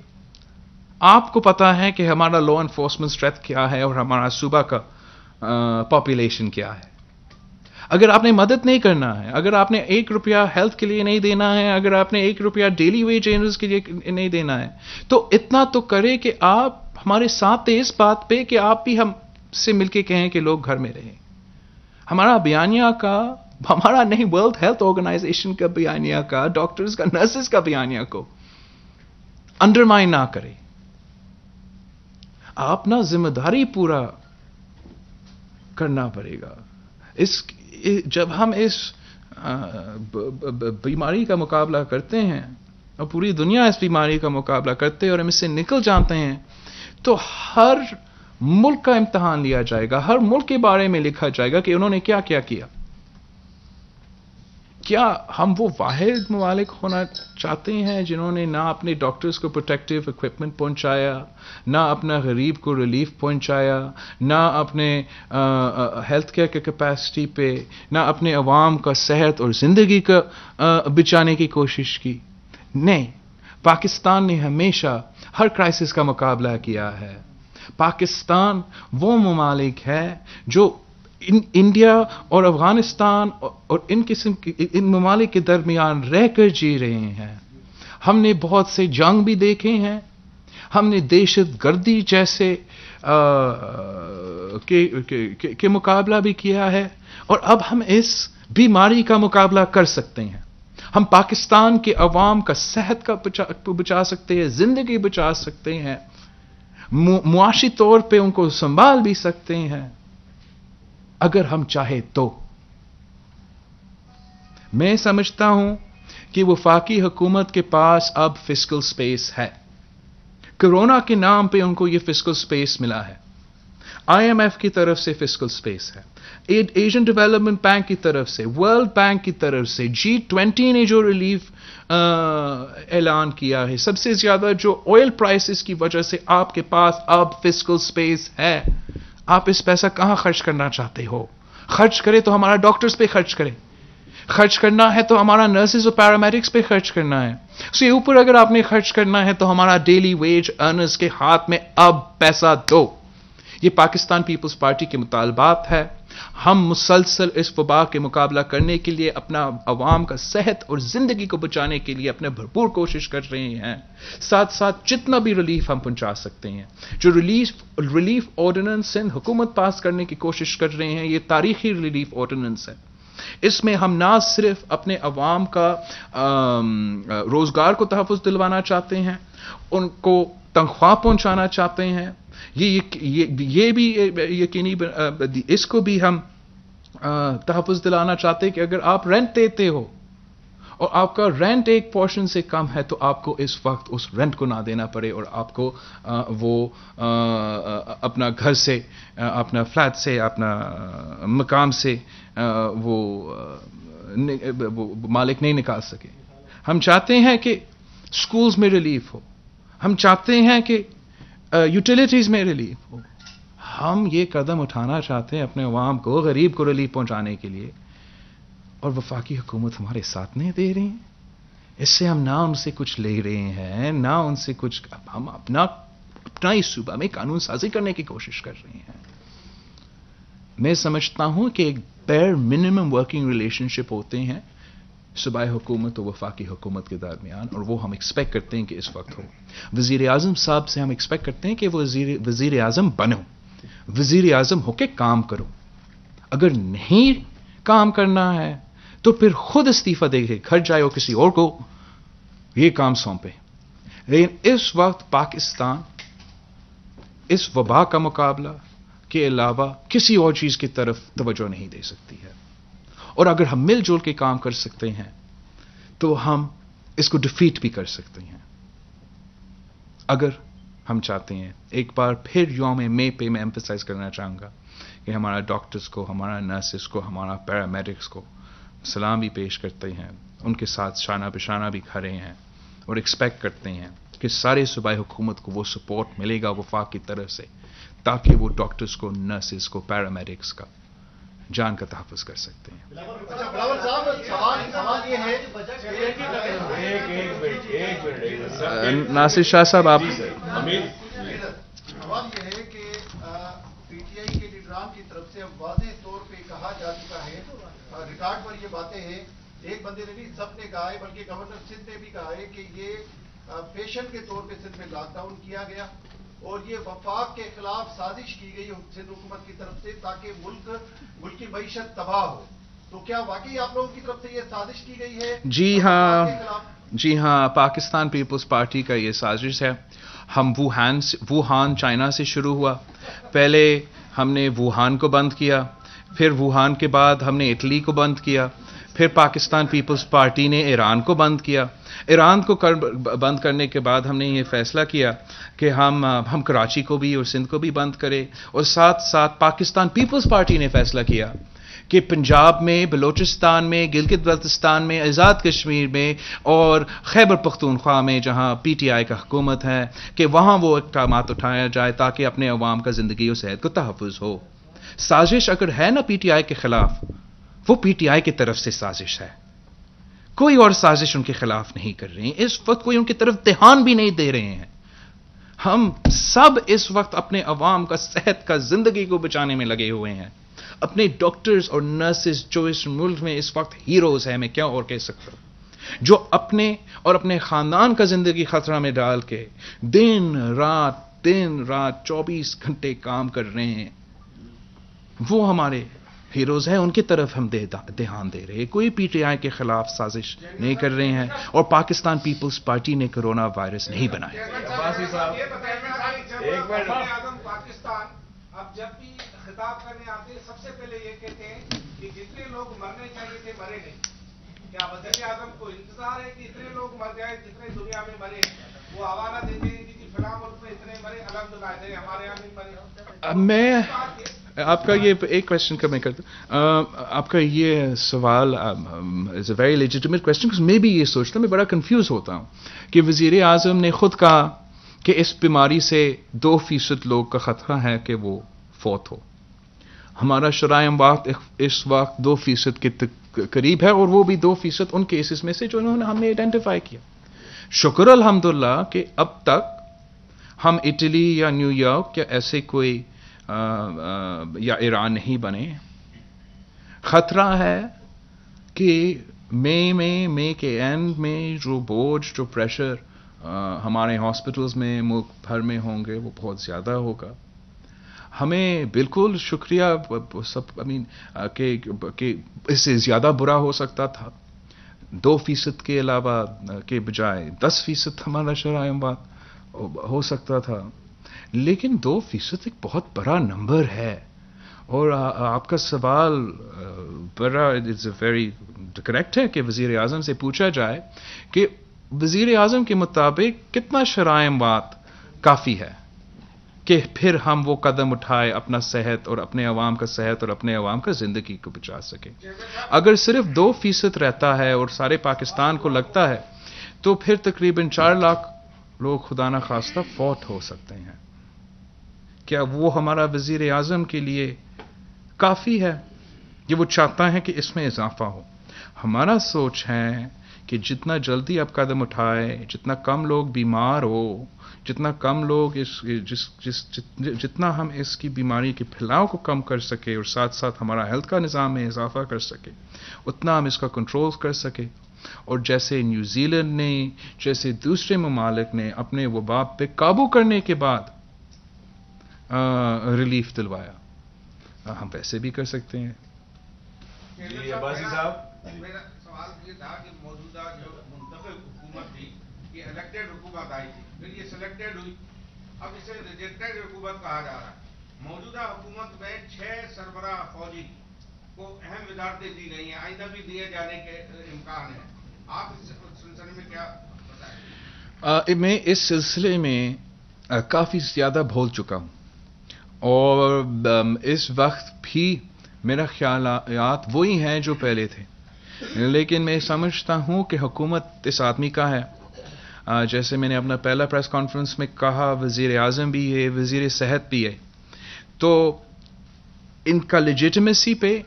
آپ کو پتا ہے کہ ہمارا لا انفورسمنٹ اسٹریتھ کیا ہے اور ہمارا صوبہ کا پاپولیشن کیا ہے. اگر آپ نے مدد نہیں کرنا ہے، اگر آپ نے 1 روپیہ ہیلتھ کے لیے نہیں دینا ہے، اگر آپ نے 1 روپیہ ڈیلی ویج ارنرز کے لیے نہیں دینا ہے، تو اتنا تو کرے کہ آپ ہمارے ساتھ تھے اس بات پہ کہ آپ بھی ہم سے مل کے کہیں کہ لوگ گھر میں رہیں. ہمارا بیانیہ کا، ہمارا نہیں، ورلڈ ہیلتھ آرگنائزیشن کا بیانیہ کا، ڈاکٹرز کا، نرسز کا بیانیہ کو انڈرمائن نہ کرے. آپ نا ذمہ داری پورا کرنا پڑے گا. جب ہم اس بیماری کا مقابلہ کرتے ہیں اور پوری دنیا اس بیماری کا مقابلہ کرتے ہیں اور ہم اس سے نکل جاتے ہیں تو ہر ملک کا امتحان لیا جائے گا. ہر ملک کے بارے میں لکھا جائے گا کہ انہوں نے کیا کیا کیا. کیا ہم وہ واحد ممالک ہونا چاہتے ہیں جنہوں نے نہ اپنے ڈاکٹرز کو پروٹیکٹیو اکوپمنٹ پہنچایا، نہ اپنا غریب کو ریلیف پہنچایا، نہ اپنے ہیلتھ کیئر کی کیپیسٹی پہ، نہ اپنے عوام کا صحت اور زندگی کا بچانے کی کوشش کی؟ نہیں، پاکستان نے ہمیشہ ہر کرائسس کا مقابلہ کیا ہے. پاکستان وہ ممالک ہے جو انڈیا اور افغانستان اور ان ممالک کے درمیان رہ کر جی رہے ہیں. ہم نے بہت سے جنگ بھی دیکھے ہیں، ہم نے دہشت گردی جیسے کے مقابلہ بھی کیا ہے، اور اب ہم اس بیماری کا مقابلہ کر سکتے ہیں. ہم پاکستان کے عوام کا صحت کا بچا سکتے ہیں، زندگی بچا سکتے ہیں، معاشی طور پہ ان کو سنبھال بھی سکتے ہیں اگر ہم چاہے تو. میں سمجھتا ہوں کہ وفاقی حکومت کے پاس اب فسکل سپیس ہے. کرونا کے نام پہ ان کو یہ فسکل سپیس ملا ہے. آئی ایم ایف کی طرف سے فسکل سپیس ہے، ایشین ڈیولپمنٹ بینک کی طرف سے، ورلڈ بینک کی طرف سے، G20 نے جو ریلیف اعلان کیا ہے، سب سے زیادہ جو آئل پرائسز کی وجہ سے آپ کے پاس اب فسکل سپیس ہے. آپ اس پیسہ کہاں خرچ کرنا چاہتے ہو؟ خرچ کرے تو ہمارا ڈاکٹرز پہ خرچ کریں، خرچ کرنا ہے تو ہمارا نرسز اور پیرامیڈکس پہ خرچ کرنا ہے. اس کے اوپر اگر آپ نے خرچ کرنا ہے تو ہمارا ڈیلی ویج ارنرز کے ہاتھ میں اب پیسہ دو. یہ پاکستان پیپلز پارٹی کے مطالبات ہے. ہم مسلسل اس وبا کے مقابلہ کرنے کے لیے اپنا عوام کا صحت اور زندگی کو بچانے کے لیے اپنے بھرپور کوشش کر رہے ہیں. ساتھ ساتھ جتنا بھی ریلیف ہم پہنچا سکتے ہیں، جو ریلیف آرڈیننس حکومت پاس کرنے کی کوشش کر رہے ہیں، یہ تاریخی ریلیف آرڈیننس ہے. اس میں ہم نہ صرف اپنے عوام کا روزگار کو تحفظ دلوانا چاہتے ہیں، ان کو تنخواہ پہنچانا چاہتے ہیں، یہ بھی یقینی اس کو بھی ہم تحفظ دلانا چاہتے ہیں کہ اگر آپ رینٹ دیتے ہو اور آپ کا رینٹ ایک پورشن سے کم ہے تو آپ کو اس وقت اس رینٹ کو نہ دینا پڑے اور آپ کو وہ اپنا گھر سے، اپنا فلیٹ سے، اپنا مقام سے وہ مالک نہیں نکال سکے. ہم چاہتے ہیں کہ سکولز میں ریلیف ہو، ہم چاہتے ہیں کہ یوٹیلیٹیز میں ریلیف ہو. ہم یہ قدم اٹھانا چاہتے ہیں اپنے عوام کو، غریب کو ریلیف پہنچانے کے لیے، اور وفاقی حکومت ہمارے ساتھ نہیں دے رہی ہیں. اس سے ہم نہ ان سے کچھ لے رہے ہیں، نہ ان سے کچھ، ہم اپنا اس صوبہ میں قانون سازی کرنے کی کوشش کر رہے ہیں. میں سمجھتا ہوں کہ ایک بیر منیمم ورکنگ ریلیشن شپ ہوتے ہیں صوبائی حکومت اور وفاقی حکومت کے درمیان، اور وہ ہم ایکسپیکٹ کرتے ہیں کہ اس وقت ہو. وزیر اعظم صاحب سے ہم ایکسپیکٹ کرتے ہیں کہ وہ وزیر اعظم بنو، وزیر اعظم ہو کے کام کرو. اگر نہیں کام کرنا ہے تو پھر خود استعفیٰ دے کے گھر جائے اور کسی اور کو یہ کام سونپے. لیکن اس وقت پاکستان اس وبا کا مقابلہ کے علاوہ کسی اور چیز کی طرف توجہ نہیں دے سکتی ہے. اور اگر ہم مل جل کے کام کر سکتے ہیں تو ہم اس کو ڈیفیٹ بھی کر سکتے ہیں. اگر ہم چاہتے ہیں، ایک بار پھر یوم مئی پہ میں ایمفسائز کرنا چاہوں گا کہ ہمارا ڈاکٹرز کو، ہمارا نرسز کو، ہمارا پیرامیڈکس کو سلام بھی پیش کرتے ہیں، ان کے ساتھ شانہ بشانہ بھی کھڑے ہیں، اور ایکسپیکٹ کرتے ہیں کہ سارے صوبائی حکومت کو وہ سپورٹ ملے گا وفاق کی طرف سے، تاکہ وہ ڈاکٹرز کو، نرسز کو، پیرامیڈکس کا جان کا تحفظ کر سکتے ہیں. ناصر شاہ صاحب، آپ سوال یہ ہے کہ پی ٹی آئی کے لیڈران کی طرف سے اب واضح طور پہ کہا جا چکا ہے، ریکارڈ پر یہ باتیں ہیں، ایک بندے نے نہیں سب نے کہا ہے، بلکہ گورنر سندھ نے بھی کہا ہے کہ یہ فیشن کے طور پہ سندھ میں لاک ڈاؤن کیا گیا اور یہ وفاق کے خلاف سازش کی گئی سندھ حکومت کی طرف سے تاکہ ملک کی معیشت تباہ ہو. تو کیا واقعی آپ لوگوں کی طرف سے یہ سازش کی گئی ہے؟ جی ہاں، پاکستان پیپلز پارٹی کا یہ سازش ہے. ہم ووہان چائنا سے شروع ہوا. پہلے ہم نے ووہان کو بند کیا، پھر ووہان کے بعد ہم نے اٹلی کو بند کیا، پھر پاکستان پیپلز پارٹی نے ایران کو بند کیا. ایران کو بند کرنے کے بعد ہم نے یہ فیصلہ کیا کہ ہم کراچی کو بھی اور سندھ کو بھی بند کریں، اور ساتھ ساتھ پاکستان پیپلز پارٹی نے فیصلہ کیا کہ پنجاب میں، بلوچستان میں، گلگت بلتستان میں، آزاد کشمیر میں اور خیبر پختونخوا میں جہاں پی ٹی آئی کا حکومت ہے کہ وہاں وہ اقدامات اٹھایا جائے تاکہ اپنے عوام کا زندگی اور صحت کو تحفظ ہو. سازش اگر ہے نا پی ٹی آئی کے خلاف، وہ پی ٹی آئی کی طرف سے سازش ہے، کوئی اور سازش ان کے خلاف نہیں کر رہے ہیں. اس وقت کوئی ان کی طرف دھیان بھی نہیں دے رہے ہیں. ہم سب اس وقت اپنے عوام کا صحت کا زندگی کو بچانے میں لگے ہوئے ہیں. اپنے ڈاکٹرز اور نرسز جو اس ملک میں اس وقت ہیروز ہیں, میں کیا اور کہہ سکتا ہوں, جو اپنے اور اپنے خاندان کا زندگی خطرہ میں ڈال کے دن رات 24 گھنٹے کام کر رہے ہیں, وہ ہمارے ہیروز ہیں. ان کی طرف ہم دھیان دے رہے ہیں. کوئی پی ٹی آئی کے خلاف سازش نہیں کر رہے ہیں, اور پاکستان پیپلز پارٹی نے کرونا وائرس نہیں بنایا. پاکستان اب جب بھی خطاب کرنے آتے ہیں سب سے پہلے یہ کہتے ہیں کہ جتنے لوگ مرنے چاہیے تھے مرے نہیں. کیا وزیر اعظم کو انتظار ہے کہ اتنے لوگ مر جائیں جتنے دنیا میں مرے, وہ حوالہ دیتے ہیں کہ فلاں ملک میں اتنے مرے, الحمدللہ ہمارے یہاں نہیں مرے. میں آپ کا یہ ایک کوشچن کا میں کرتا ہوں. آپ کا یہ سوال از اے ویری لیجیٹمیٹ کوشچن. میں بھی یہ سوچتا ہوں, میں بڑا کنفیوز ہوتا ہوں کہ وزیر اعظم نے خود کہا کہ اس بیماری سے 2% لوگ کا خطرہ ہے کہ وہ فوت ہو. ہمارا شرائع اموات اس وقت 2% کے قریب ہے, اور وہ بھی 2% ان کیسز میں سے جو انہوں نے ہم نے آئیڈینٹیفائی کیا. شکر الحمدللہ کہ اب تک ہم اٹلی یا نیو یارک یا ایسے کوئی یا ایران نہیں بنے. خطرہ ہے کہ مئی کے اینڈ میں جو بوجھ, جو پریشر ہمارے ہاسپٹلز میں ملک بھر میں ہوں گے وہ بہت زیادہ ہوگا. ہمیں بالکل شکریہ سب کہ اس سے زیادہ برا ہو سکتا تھا. 2% کے علاوہ کے بجائے 10% ہمارا شرائع اموات ہو سکتا تھا, لیکن 2% ایک بہت بڑا نمبر ہے. اور آپ کا سوال بڑا اٹس اے ویری کریکٹ ہے کہ وزیر اعظم سے پوچھا جائے کہ وزیر اعظم کے مطابق کتنا شرائع اموات کافی ہے کہ پھر ہم وہ قدم اٹھائے اپنا صحت اور اپنے عوام کا صحت اور اپنے عوام کا زندگی کو بچا سکے. اگر صرف 2% رہتا ہے اور سارے پاکستان کو لگتا ہے تو پھر تقریباً 4 لاکھ لوگ خدا نہ خواستہ فوت ہو سکتے ہیں. کیا وہ ہمارا وزیر اعظم کے لیے کافی ہے؟ یہ وہ چاہتا ہے کہ اس میں اضافہ ہو. ہمارا سوچ ہے کہ جتنا جلدی آپ قدم اٹھائے, جتنا کم لوگ بیمار ہو, جتنا کم لوگ جتنا ہم اس کی بیماری کے پھیلاؤ کو کم کر سکے اور ساتھ ساتھ ہمارا ہیلتھ کا نظام میں اضافہ کر سکے, اتنا ہم اس کا کنٹرول کر سکے. اور جیسے نیوزی لینڈ نے, جیسے دوسرے ممالک نے اپنے وبا پہ قابو کرنے کے بعد ریلیف دلوایا, ہم ویسے بھی کر سکتے ہیں. جی عباسی صاحب, میرا سوال یہ تھا کہ موجودہ جو منتخب حکومت تھی یہ الیکٹڈ حکومت آئی تھی, پھر یہ سلیکٹڈ ہوئی, اب اسے ریجیکٹڈ حکومت کہا جا رہا ہے. موجودہ حکومت میں 6 سربراہ فوجی کو اہم وزارتیں دی گئی ہیں, آئندہ بھی دیے جانے کے امکان ہیں. آپ اس سلسلے میں کیا بتائیں؟ میں اس سلسلے میں کافی زیادہ بھول چکا ہوں, اور اس وقت بھی میرا خیالات وہی ہیں جو پہلے تھے, لیکن میں سمجھتا ہوں کہ حکومت اس آدمی کا ہے. جیسے میں نے اپنا پہلا پریس کانفرنس میں کہا, وزیر اعظم بھی ہے, وزیر صحت بھی ہے, تو ان کا لیجیٹمیسی پہ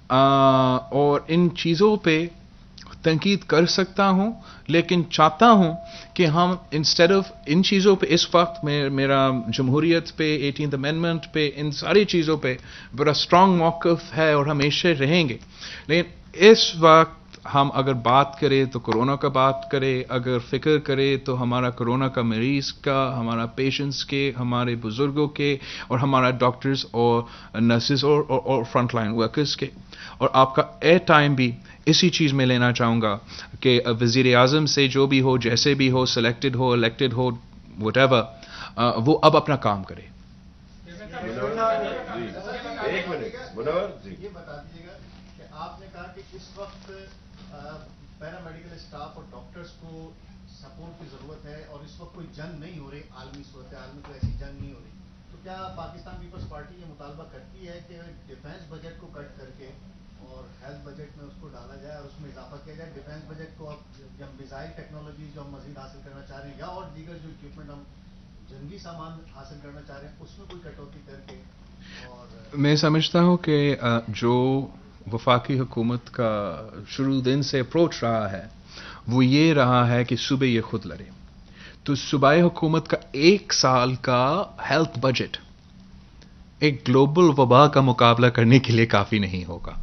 اور ان چیزوں پہ تنقید کر سکتا ہوں, لیکن چاہتا ہوں کہ ہم انسٹیڈ آف ان چیزوں پہ اس وقت میرا جمہوریت پہ, 18th امینڈمنٹ پہ, ان ساری چیزوں پہ بڑا اسٹرانگ موقف ہے اور ہمیشہ رہیں گے. لیکن اس وقت ہم اگر بات کریں تو کرونا کا بات کریں, اگر فکر کریں تو ہمارا کرونا کا مریض کا, ہمارا پیشنٹس کے, ہمارے بزرگوں کے, اور ہمارا ڈاکٹرز اور نرسز اور فرنٹ لائن ورکرز کے. اور آپ کا ایئر ٹائم بھی اسی چیز میں لینا چاہوں گا کہ وزیر اعظم سے جو بھی ہو, جیسے بھی ہو, سلیکٹڈ ہو, الیکٹڈ ہو, وٹ ایور, وہ اب اپنا کام کرے. یہ بتا دیجیے گا کہ آپ نے کہا کہ اس وقت پیرامیڈیکل اسٹاف اور ڈاکٹرز کو سپورٹ کی ضرورت ہے, اور اس وقت کوئی جنگ نہیں ہو رہی, عالمی صورتحال میں کوئی ایسی جنگ نہیں ہو رہی, تو کیا پاکستان پیپلز پارٹی یہ مطالبہ کرتی ہے کہ ڈیفنس بجٹ کو کٹ کر کے اور ہیلتھ بجٹ میں اس کو ڈالا جائے اور اس میں اضافہ کیا جائے؟ ڈیفنس بجٹ کو اب جب میزائل ٹیکنالوجیز جو ہم مزید حاصل کرنا چاہ رہے ہیں, یا اور دیگر جو اکوپمنٹ ہم جنگی سامان حاصل کرنا چاہ رہے ہیں, اس میں کوئی کٹوتی کر کے. اور میں سمجھتا ہوں کہ جو وفاقی حکومت کا شروع دن سے اپروچ رہا ہے وہ یہ رہا ہے کہ صوبے یہ خود لڑے. تو صوبائی حکومت کا 1 سال کا ہیلتھ بجٹ ایک گلوبل وبا کا مقابلہ کرنے کے لیے کافی نہیں ہوگا.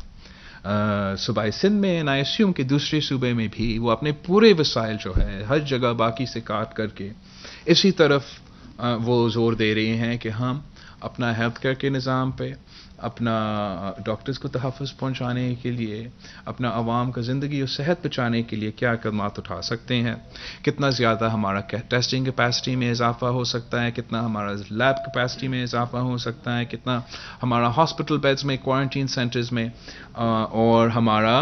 صوبائی سندھ میں and I assume کہ دوسرے صوبے میں بھی وہ اپنے پورے وسائل جو ہے ہر جگہ باقی سے کاٹ کر کے اسی طرف وہ زور دے رہے ہیں کہ ہم اپنا ہیلتھ کیئر کے نظام پہ، اپنا ڈاکٹرز کو تحفظ پہنچانے کے لیے، اپنا عوام کا زندگی اور صحت بچانے کے لیے کیا اقدامات اٹھا سکتے ہیں، کتنا زیادہ ہمارا ٹیسٹنگ کیپیسٹی میں اضافہ ہو سکتا ہے، کتنا ہمارا لیب کیپیسٹی میں اضافہ ہو سکتا ہے، کتنا ہمارا ہاسپٹل بیڈز میں، کوارنٹین سینٹرز میں اور ہمارا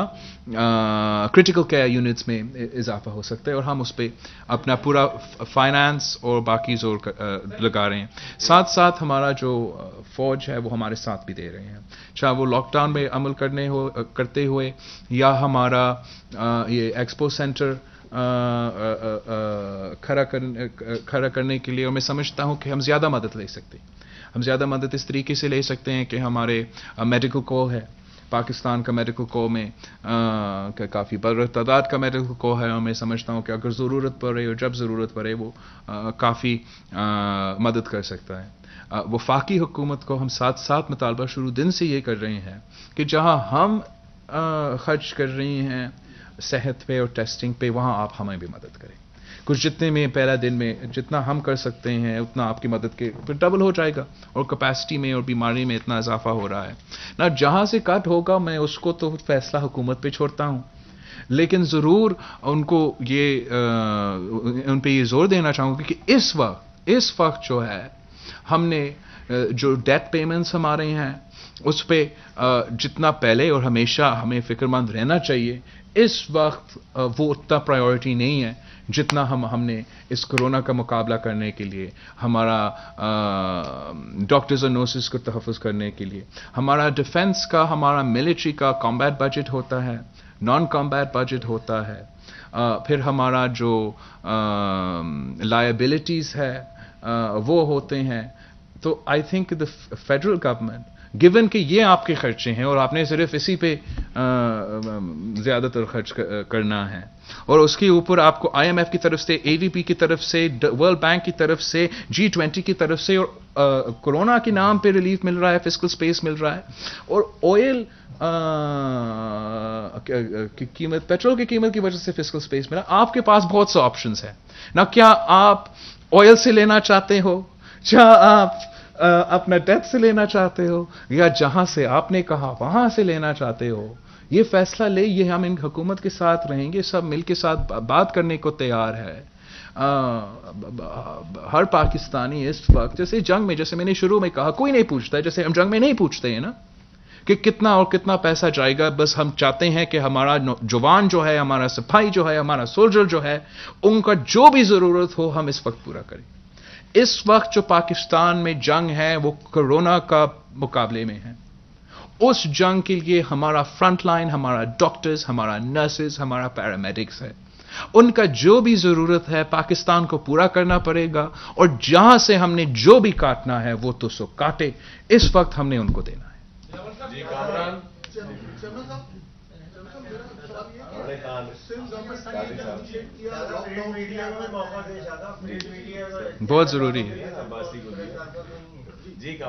کرٹیکل کیئر یونٹس میں اضافہ ہو سکتا ہے، اور ہم اس پہ اپنا پورا فائنانس اور باقی زور لگا رہے ہیں. ساتھ ساتھ ہمارا جو فوج ہے وہ ہمارے ساتھ بھی دے رہے ہیں، چاہے وہ لاک ڈاؤن میں عمل کرتے ہوئے یا ہمارا یہ ایکسپو سینٹر کھڑا کرنے کے لیے. اور میں سمجھتا ہوں کہ ہم زیادہ مدد لے سکتے ہیں. ہم زیادہ مدد اس طریقے سے لے سکتے ہیں کہ ہمارے میڈیکل کور ہے، پاکستان کا میڈیکل کور میں کافی بڑی تعداد کا میڈیکل کور ہے، اور میں سمجھتا ہوں کہ اگر ضرورت پڑے اور جب ضرورت پڑے وہ کافی مدد کر سکتا ہے. وفاقی حکومت کو ہم ساتھ ساتھ مطالبہ شروع دن سے یہ کر رہے ہیں کہ جہاں ہم خرچ کر رہے ہیں صحت پہ اور ٹیسٹنگ پہ، وہاں آپ ہمیں بھی مدد کریں. کچھ جتنے میں پہلا دن میں جتنا ہم کر سکتے ہیں اتنا آپ کی مدد کے پھر ڈبل ہو جائے گا، اور کیپیسٹی میں اور بیماری میں اتنا اضافہ ہو رہا ہے نا. جہاں سے کٹ ہوگا میں اس کو تو فیصلہ حکومت پہ چھوڑتا ہوں، لیکن ضرور ان کو ان پہ یہ زور دینا چاہوں گا کہ اس وقت جو ہے ہم نے جو ڈیٹ پیمنٹس ہمارے ہیں اس پہ جتنا پہلے اور ہمیشہ ہمیں فکر مند رہنا چاہیے، اس وقت وہ اتنا پرائیورٹی نہیں ہے جتنا ہم نے اس کورونا کا مقابلہ کرنے کے لیے، ہمارا ڈاکٹرز اور نرسز کو تحفظ کرنے کے لیے، ہمارا ڈیفنس کا، ہمارا ملٹری کا کمبیٹ بجٹ ہوتا ہے، نان کمبیٹ بجٹ ہوتا ہے، پھر ہمارا جو لائبلٹیز ہے وہ ہوتے ہیں. تو I think the federal government given کہ یہ آپ کے خرچے ہیں اور آپ نے صرف اسی پہ زیادہ تر خرچ کرنا ہے، اور اس کے اوپر آپ کو IMF کی طرف سے، ADB کی طرف سے، ورلڈ بینک کی طرف سے، G20 کی طرف سے، اور کورونا کے نام پہ ریلیف مل رہا ہے، فسکل سپیس مل رہا ہے، اور آئل کی قیمت، پیٹرول کی قیمت کی وجہ سے فسکل سپیس ملا. آپ کے پاس بہت سے آپشنز ہیں نا. کیا آپ آئل سے لینا چاہتے ہو، کیا آپ اپنا ڈیٹ سے لینا چاہتے ہو، یا جہاں سے آپ نے کہا وہاں سے لینا چاہتے ہو؟ یہ فیصلہ لے، یہ ہم ان حکومت کے ساتھ رہیں گے، سب مل کے ساتھ بات کرنے کو تیار ہے. ہر پاکستانی اس وقت جیسے جنگ میں، جیسے میں نے شروع میں کہا، کوئی نہیں پوچھتا ہے، جیسے ہم جنگ میں نہیں پوچھتے ہیں نا کہ کتنا اور کتنا پیسہ جائے گا. بس ہم چاہتے ہیں کہ ہمارا جوان جو ہے، ہمارا سپاہی جو ہے، ہمارا سولجر جو ہے، ان کا جو بھی ضرورت ہو ہم اس وقت پورا کریں. اس وقت جو پاکستان میں جنگ ہے وہ کورونا کا مقابلے میں ہے. اس جنگ کے لیے ہمارا فرنٹ لائن، ہمارا ڈاکٹرز، ہمارا نرسز، ہمارا پیرامیڈکس ہے. ان کا جو بھی ضرورت ہے پاکستان کو پورا کرنا پڑے گا، اور جہاں سے ہم نے جو بھی کاٹنا ہے وہ تو سو کاٹے. اس وقت ہم نے ان کو دینا ہے. بہت ضروری ہے.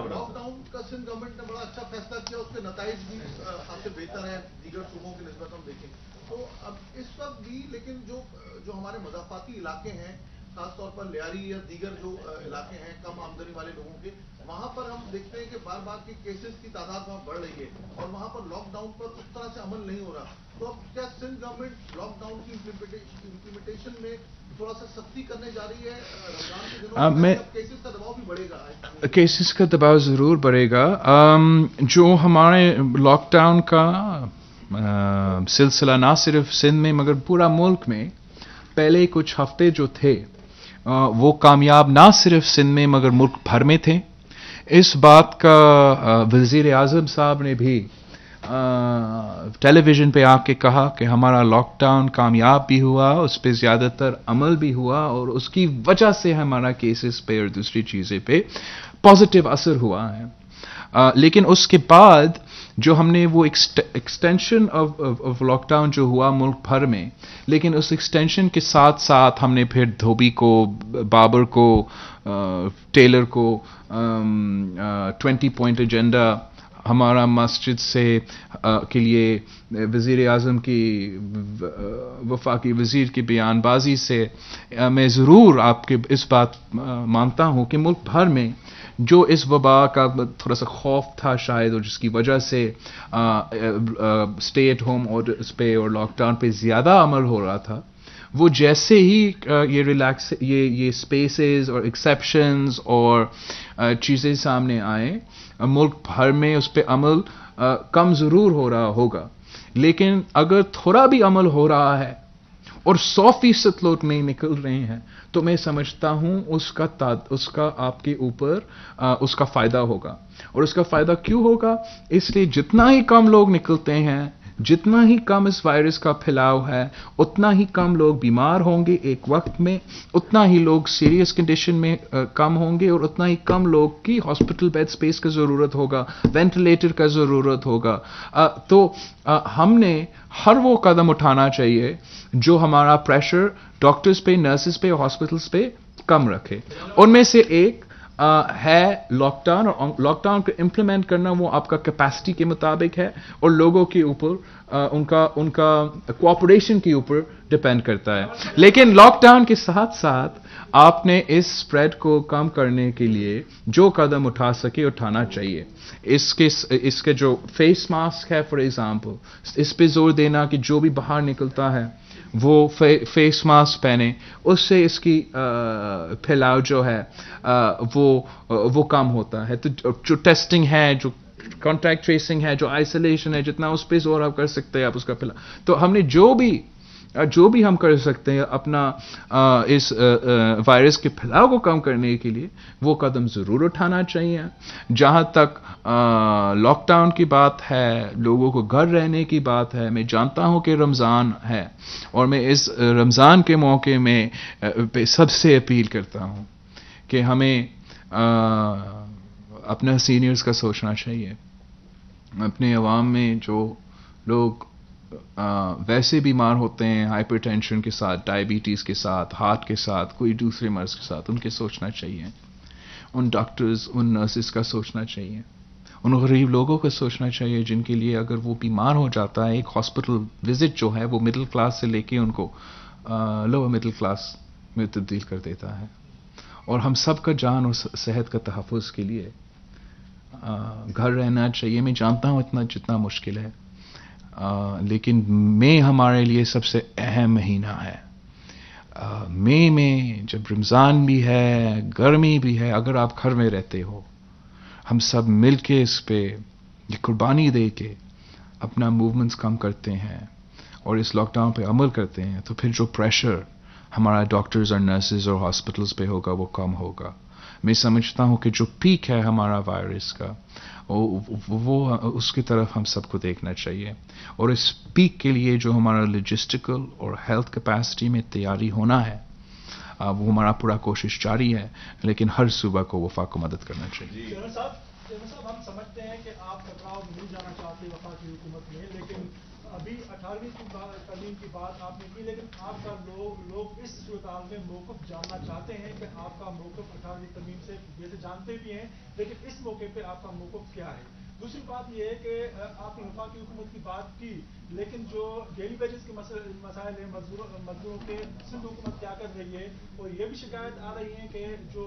لاک ڈاؤن کا سندھ گورنمنٹ نے بڑا اچھا فیصلہ کیا، اس کے نتائج بھی آپ سے بہتر ہیں دیگر صوبوں کی نسبت ہم دیکھیں تو. اب اس وقت بھی لیکن جو ہمارے مضافاتی علاقے ہیں، خاص طور پر لیاری یا دیگر جو علاقے ہیں کم آمدنی والے لوگوں کے، وہاں پر ہم دیکھتے ہیں کہ بار بار کے کیسز کی تعداد وہاں بڑھ رہی ہے، اور وہاں پر لاک ڈاؤن پر اس طرح سے عمل نہیں ہو رہا. تو اب کیا سندھ گورنمنٹ لاک ڈاؤن کی امپلیمنٹیشن میں تھوڑا سا سختی کرنے جا رہی ہے؟ رمضان کے دنوں میں کیسز کا دباؤ بھی بڑھے گا. کیسز کا دباؤ ضرور بڑھے گا. جو ہمارے لاک ڈاؤن کا سلسلہ نہ صرف سندھ میں مگر پورا ملک میں پہلے کچھ ہفتے جو تھے وہ کامیاب نہ صرف سندھ میں مگر ملک بھر میں تھے. اس بات کا وزیر اعظم صاحب نے بھی ٹیلی ویژن پہ آ کے کہا کہ ہمارا لاک ڈاؤن کامیاب بھی ہوا، اس پہ زیادہ تر عمل بھی ہوا، اور اس کی وجہ سے ہمارا کیسز پہ اور دوسری چیزیں پہ پازیٹیو اثر ہوا ہے. لیکن اس کے بعد جو ہم نے وہ ایکسٹینشن آف لاک ڈاؤن جو ہوا ملک بھر میں، لیکن اس ایکسٹینشن کے ساتھ ساتھ ہم نے پھر دھوبی کو، بابر کو، ٹیلر کو 20 پوائنٹ ایجنڈا، ہمارا مسجد سے کے لیے وزیر اعظم کی وفاقی وزیر کی بیان بازی سے میں ضرور آپ کے اس بات مانتا ہوں کہ ملک بھر میں جو اس وبا کا تھوڑا سا خوف تھا شاید، اور جس کی وجہ سے اسٹے ایٹ ہوم آرڈرز پہ اور لاک ڈاؤن پہ زیادہ عمل ہو رہا تھا، وہ جیسے ہی یہ اسپیسز اور ایکسیپشنز اور چیزیں سامنے آئیں، ملک بھر میں اس پہ عمل کم ضرور ہو رہا ہوگا، لیکن اگر تھوڑا بھی عمل ہو رہا ہے اور 100% لوگ نہیں نکل رہے ہیں، تو میں سمجھتا ہوں اس کا آپ کے اوپر اس کا فائدہ ہوگا. اور اس کا فائدہ کیوں ہوگا؟ اس لیے جتنا ہی کم لوگ نکلتے ہیں، جتنا ہی کم اس وائرس کا پھیلاؤ ہے، اتنا ہی کم لوگ بیمار ہوں گے ایک وقت میں، اتنا ہی لوگ سیریس کنڈیشن میں کم ہوں گے، اور اتنا ہی کم لوگ کی ہاسپٹل بیڈ سپیس کا ضرورت ہوگا، وینٹیلیٹر کا ضرورت ہوگا. تو ہم نے ہر وہ قدم اٹھانا چاہیے جو ہمارا پریشر ڈاکٹرز پہ، نرسز پہ، ہاسپٹلز پہ کم رکھے. ان میں سے ایک ہے لاک ڈاؤن، اور لاک ڈاؤن کو امپلیمنٹ کرنا وہ آپ کا کیپیسٹی کے مطابق ہے اور لوگوں کے اوپر ان کا کوآپریشن کے اوپر ڈپینڈ کرتا ہے. لیکن لاک ڈاؤن کے ساتھ ساتھ آپ نے اس اسپریڈ کو کم کرنے کے لیے جو قدم اٹھا سکے اٹھانا چاہیے. اس کے جو فیس ماسک ہے فار ایگزامپل، اس پہ زور دینا کہ جو بھی باہر نکلتا ہے وہ فیس ماسک پہنے، اس سے اس کی پھیلاؤ جو ہے وہ کم ہوتا ہے. تو جو ٹیسٹنگ ہے، جو کانٹیکٹ ٹریسنگ ہے، جو آئسولیشن ہے، جتنا اس پہ زور آپ کر سکتے ہیں آپ اس کا پھیلاؤ. تو ہم نے جو بھی ہم کر سکتے ہیں اپنا اس وائرس کے پھیلاؤ کو کم کرنے کے لیے، وہ قدم ضرور اٹھانا چاہیے. جہاں تک لاک ڈاؤن کی بات ہے، لوگوں کو گھر رہنے کی بات ہے، میں جانتا ہوں کہ رمضان ہے، اور میں اس رمضان کے موقع میں سب سے اپیل کرتا ہوں کہ ہمیں اپنا سینئرز کا سوچنا چاہیے. اپنے عوام میں جو لوگ ویسے بیمار ہوتے ہیں، ہائپر ٹینشن کے ساتھ، ڈائبٹیز کے ساتھ، ہارٹ کے ساتھ، کوئی دوسرے مرض کے ساتھ، ان کے سوچنا چاہیے. ان ڈاکٹرز، ان نرسز کا سوچنا چاہیے. ان غریب لوگوں کا سوچنا چاہیے جن کے لیے اگر وہ بیمار ہو جاتا ہے، ایک ہاسپٹل وزٹ جو ہے وہ مڈل کلاس سے لے کے ان کو لوور مڈل کلاس میں تبدیل کر دیتا ہے. اور ہم سب کا جان اور صحت کا تحفظ کے لیے گھر رہنا چاہیے. میں جانتا ہوں اتنا جتنا مشکل ہے، لیکن مئی ہمارے لیے سب سے اہم مہینہ ہے. مئی میں جب رمضان بھی ہے، گرمی بھی ہے، اگر آپ گھر میں رہتے ہو، ہم سب مل کے اس پہ یہ قربانی دے کے اپنا موومنٹس کم کرتے ہیں اور اس لاک ڈاؤن پہ عمل کرتے ہیں، تو پھر جو پریشر ہمارا ڈاکٹرز اور نرسز اور ہاسپٹلز پہ ہوگا وہ کم ہوگا. میں سمجھتا ہوں کہ جو پیک ہے ہمارا وائرس کا، وہ اس کی طرف ہم سب کو دیکھنا چاہیے. اور اس پیک کے لیے جو ہمارا لاجسٹیکل اور ہیلتھ کیپیسٹی میں تیاری ہونا ہے، وہ ہمارا پورا کوشش جاری ہے، لیکن ہر صوبہ کو وفاق کو مدد کرنا چاہیے. جنرل صاحب ہم سمجھتے ہیں کہ آپ ٹکراؤ نہیں جانا چاہتے وفاقی حکومت میں، لیکن ابھی 18ویں ترمیم کی بات آپ نے کی، لیکن آپ کا لوگ اس صورتحال میں موقف جاننا چاہتے ہیں کہ آپ کا موقف 18ویں ترمیم سے جیسے جانتے بھی ہیں، لیکن اس موقع پہ آپ کا موقف کیا ہے؟ دوسری بات یہ ہے کہ آپ نے وفاقی حکومت کی بات کی، لیکن جو ڈیلی ویجز کے مسائل ہیں، مزدوروں کے، سندھ حکومت کیا کر رہی ہے؟ اور یہ بھی شکایت آ رہی ہے کہ جو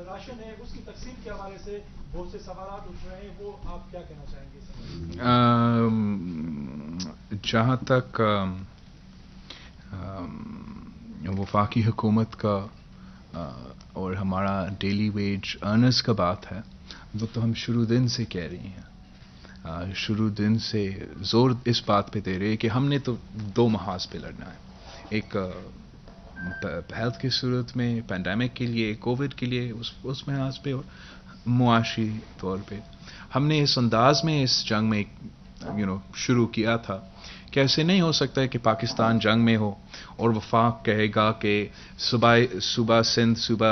راشن ہے اس کی تقسیم کے حوالے سے بہت سے سوالات اٹھ رہے ہیں، وہ آپ کیا کہنا چاہیں گے؟ جہاں تک وفاقی حکومت کا اور ہمارا ڈیلی ویج ارنرز کا بات ہے، وہ تو ہم شروع دن سے کہہ رہی ہیں، شروع دن سے زور اس بات پہ دے رہے ہیں کہ ہم نے تو دو محاذ پہ لڑنا ہے. ایک ہیلتھ کی صورت میں، پینڈیمک کے لیے، کووڈ کے لیے، اس محاذ پہ، اور معاشی طور پہ ہم نے اس انداز میں اس جنگ میں شروع کیا تھا کہ ایسے نہیں ہو سکتا ہے کہ پاکستان جنگ میں ہو اور وفاق کہے گا کہ صوبہ سندھ صوبہ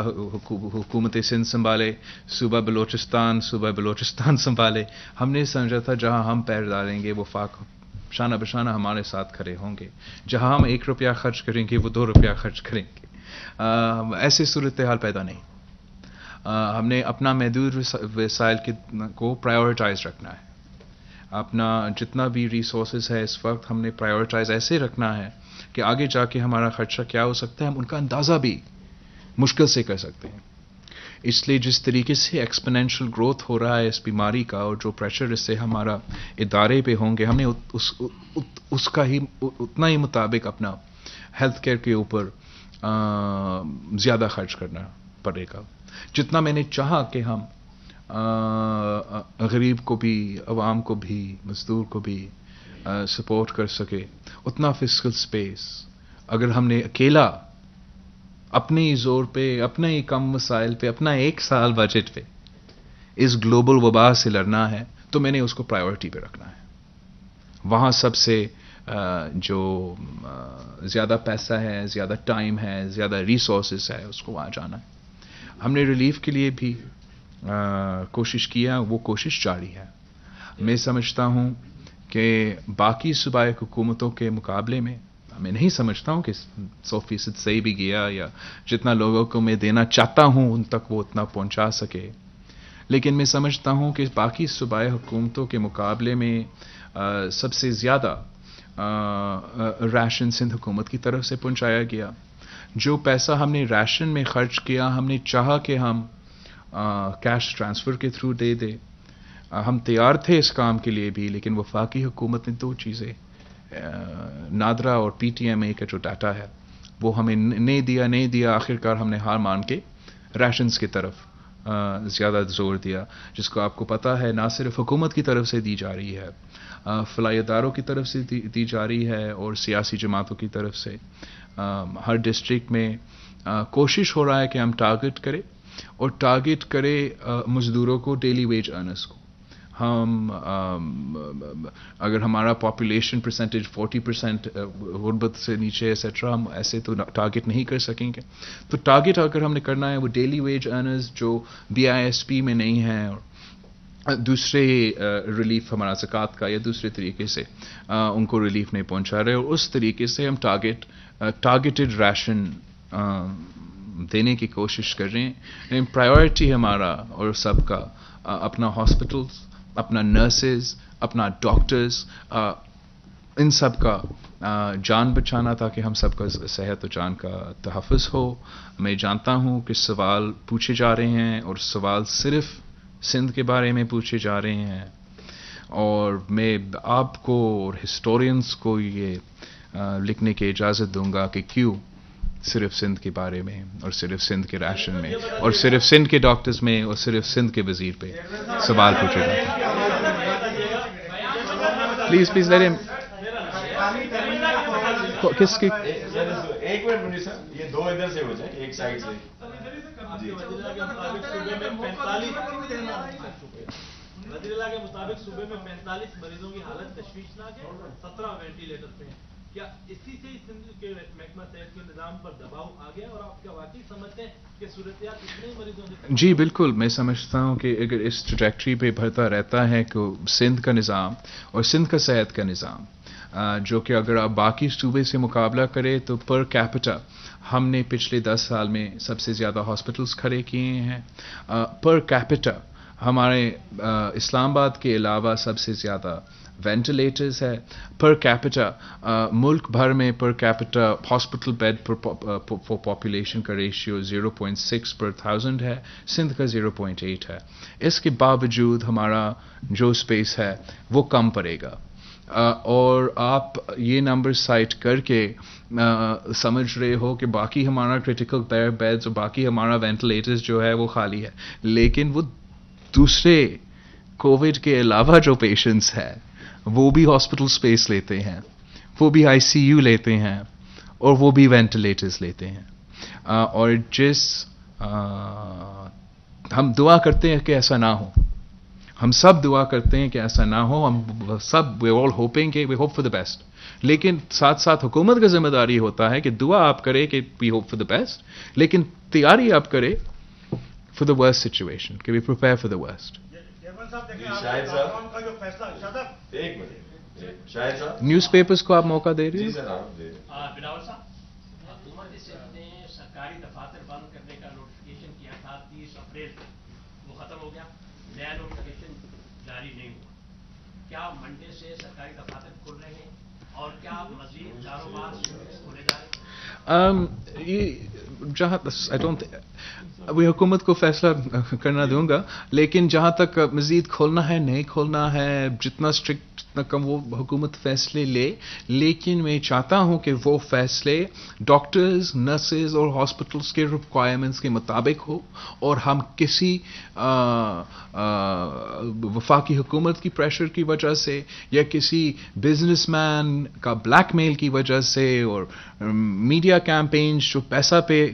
حکومت سندھ سنبھالے، صوبہ بلوچستان سنبھالے. ہم نے سمجھا تھا جہاں ہم پیر ڈالیں گے وفاق شانہ بشانہ ہمارے ساتھ کھڑے ہوں گے، جہاں ہم 1 روپیہ خرچ کریں گے وہ 2 روپیہ خرچ کریں گے. ایسی صورتحال پیدا نہیں. ہم نے اپنا محدود وسائل کو پرائیورٹائز رکھنا ہے. اپنا جتنا بھی ریسورسز ہے اس وقت ہم نے پرائیورٹائز ایسے رکھنا ہے کہ آگے جا کے ہمارا خرچہ کیا ہو سکتا ہے ہم ان کا اندازہ بھی مشکل سے کر سکتے ہیں. اس لیے جس طریقے سے ایکسپونینشل گروتھ ہو رہا ہے اس بیماری کا اور جو پریشر اس سے ہمارا ادارے پہ ہوں گے، ہم نے اس کا ہی اتنا ہی مطابق اپنا ہیلتھ کیئر کے اوپر زیادہ خرچ کرنا پڑے گا. جتنا میں نے چاہا کہ ہم غریب کو بھی، عوام کو بھی، مزدور کو بھی سپورٹ کر سکے، اتنا فسکل سپیس اگر ہم نے اکیلا اپنے ہی زور پہ، اپنے ہی کم وسائل پہ، اپنا 1 سال بجٹ پہ اس گلوبل وبا سے لڑنا ہے تو میں نے اس کو پرائیورٹی پہ رکھنا ہے. وہاں سب سے جو زیادہ پیسہ ہے، زیادہ ٹائم ہے، زیادہ ریسورسز ہے، اس کو وہاں جانا ہے. ہم نے ریلیف کے لیے بھی کوشش کیا، وہ کوشش جاری ہے. میں سمجھتا ہوں کہ باقی صوبائی حکومتوں کے مقابلے میں میں نہیں سمجھتا ہوں کہ 100% صحیح بھی گیا یا جتنا لوگوں کو میں دینا چاہتا ہوں ان تک وہ اتنا پہنچا سکے، لیکن میں سمجھتا ہوں کہ باقی صوبائی حکومتوں کے مقابلے میں سب سے زیادہ ریشن سندھ حکومت کی طرف سے پہنچایا گیا. جو پیسہ ہم نے ریشن میں خرچ کیا ہم نے چاہا کہ ہم کیش ٹرانسفر کے تھرو دے دے. ہم تیار تھے اس کام کے لیے بھی، لیکن وفاقی حکومت نے 2 چیزیں، نادرا اور پی ٹی ایم اے کا جو ڈاٹا ہے وہ ہمیں نہیں دیا. آخرکار ہم نے ہار مان کے ریشنز کی طرف زیادہ زور دیا، جس کو آپ کو پتہ ہے نہ صرف حکومت کی طرف سے دی جا رہی ہے، فلاحی اداروں کی طرف سے دی جا رہی ہے اور سیاسی جماعتوں کی طرف سے. ہر ڈسٹرکٹ میں کوشش ہو رہا ہے کہ ہم ٹارگٹ کرے مزدوروں کو، ڈیلی ویج ارنرز کو. ہم اگر ہمارا پاپولیشن پرسنٹیج 40% غربت سے نیچے ایسیٹرا، ہم ایسے تو ٹارگٹ نہیں کر سکیں گے. تو ٹارگٹ اگر ہم نے کرنا ہے وہ ڈیلی ویج ارنرز جو BISP میں نہیں ہیں اور دوسرے ریلیف ہمارا زکوٰۃ کا یا دوسرے طریقے سے ان کو ریلیف نہیں پہنچا رہے، اور اس طریقے سے ہم ٹارگیٹڈ ریشن دینے کی کوشش کر رہے ہیں. پرائیورٹی ہمارا اور سب کا اپنا ہاسپٹلز، اپنا نرسز، اپنا ڈاکٹرز، ان سب کا جان بچانا تاکہ ہم سب کا صحت و جان کا تحفظ ہو. میں جانتا ہوں کہ سوال پوچھے جا رہے ہیں اور سوال صرف سندھ کے بارے میں پوچھے جا رہے ہیں، اور میں آپ کو اور ہسٹورینز کو یہ لکھنے کی اجازت دوں گا کہ کیوں صرف سندھ کے بارے میں اور صرف سندھ کے ریشن میں اور صرف سندھ کے ڈاکٹرز میں اور صرف سندھ کے وزیر پہ سوال پوچھے جاتے ہیں. پلیز لیٹ ہم کس کی ایک منٹ سر، یہ 2 ادھر سے ہو جائے، ایک سائڈ سے. وزیر اللہ کے مطابق صوبے میں 45 مریضوں کی حالت تشویشناک ہے، 17 وینٹیلیٹر پہ ہیں. کیا اسی سے سندھ کے محکمہ صحت کے نظام پر دباؤ آ گیا اور آپ کیا واقعی سمجھتے ہیں کہ صورتحال اتنے مریضوں سے؟ جی بالکل، میں سمجھتا ہوں کہ اگر اس ٹریجیکٹری پہ بڑھتا رہتا ہے کہ سندھ کا نظام اور سندھ کا صحت کا نظام جو کہ اگر آپ باقی صوبے سے مقابلہ کریں تو پر کیپٹا ہم نے پچھلے 10 سال میں سب سے زیادہ ہاسپٹلز کھڑے کیے ہیں. پر کیپٹا ہمارے اسلام آباد کے علاوہ سب سے زیادہ وینٹیلیٹرز ہے. پر کیپٹا ملک بھر میں پر کیپٹا ہاسپٹل بیڈ پر پاپولیشن کا ریشیو 0.6 پر 1000 ہے، سندھ کا 0.8 ہے. اس کے باوجود ہمارا جو اسپیس ہے وہ کم پڑے گا، اور آپ یہ نمبر سائٹ کر کے سمجھ رہے ہو کہ باقی ہمارا کرٹیکل بیڈز اور باقی ہمارا وینٹیلیٹرز جو ہے وہ خالی ہے، لیکن وہ دوسرے کووڈ کے علاوہ جو پیشنٹس ہیں وہ بھی ہاسپٹل سپیس لیتے ہیں، وہ بھی ICU لیتے ہیں اور وہ بھی وینٹیلیٹرز لیتے ہیں. اور ہم دعا کرتے ہیں کہ ایسا نہ ہو. ہم سب دعا کرتے ہیں کہ ایسا نہ ہو, ہم سب وی آل ہوپنگ کہ we hope for the best, لیکن ساتھ ساتھ حکومت کا ذمہ داری ہوتا ہے کہ دعا آپ کرے کہ we hope for the best, لیکن تیاری آپ کرے فار دا ورسٹ سچویشن, کہ we prepare for the worst. Shahid صاحب کا جو فیصلہ ایک منٹ, شاہد صاحب نیوز پیپرز کو آپ موقع دے رہے جی ہیں. سر آپ دے بلاول صاحب, حکومت نے سرکاری دفاتر بند کرنے کا نوٹیفکیشن کیا تھا 30 اپریل کو, وہ ختم ہو گیا, نیا نوٹیفکیشن جاری نہیں ہوا. کیا منڈے سے سرکاری دفاتر کھل رہے ہیں اور کیا مزید کاروبار کھولے جا رہے ہیں؟ یہ جہاں ابھی حکومت کو فیصلہ کرنا دوں گا, لیکن جہاں تک مزید کھولنا ہے نہیں کھولنا ہے, جتنا اسٹرکٹ جتنا کم وہ حکومت فیصلے لے, لیکن میں چاہتا ہوں کہ وہ فیصلے ڈاکٹرز, نرسز اور ہاسپٹلس کے ریکوائرمنٹس کے مطابق ہو, اور ہم کسی وفاقی حکومت کی پریشر کی وجہ سے یا کسی بزنس مین کا بلیک میل کی وجہ سے اور میڈیا کیمپینز جو پیسہ پہ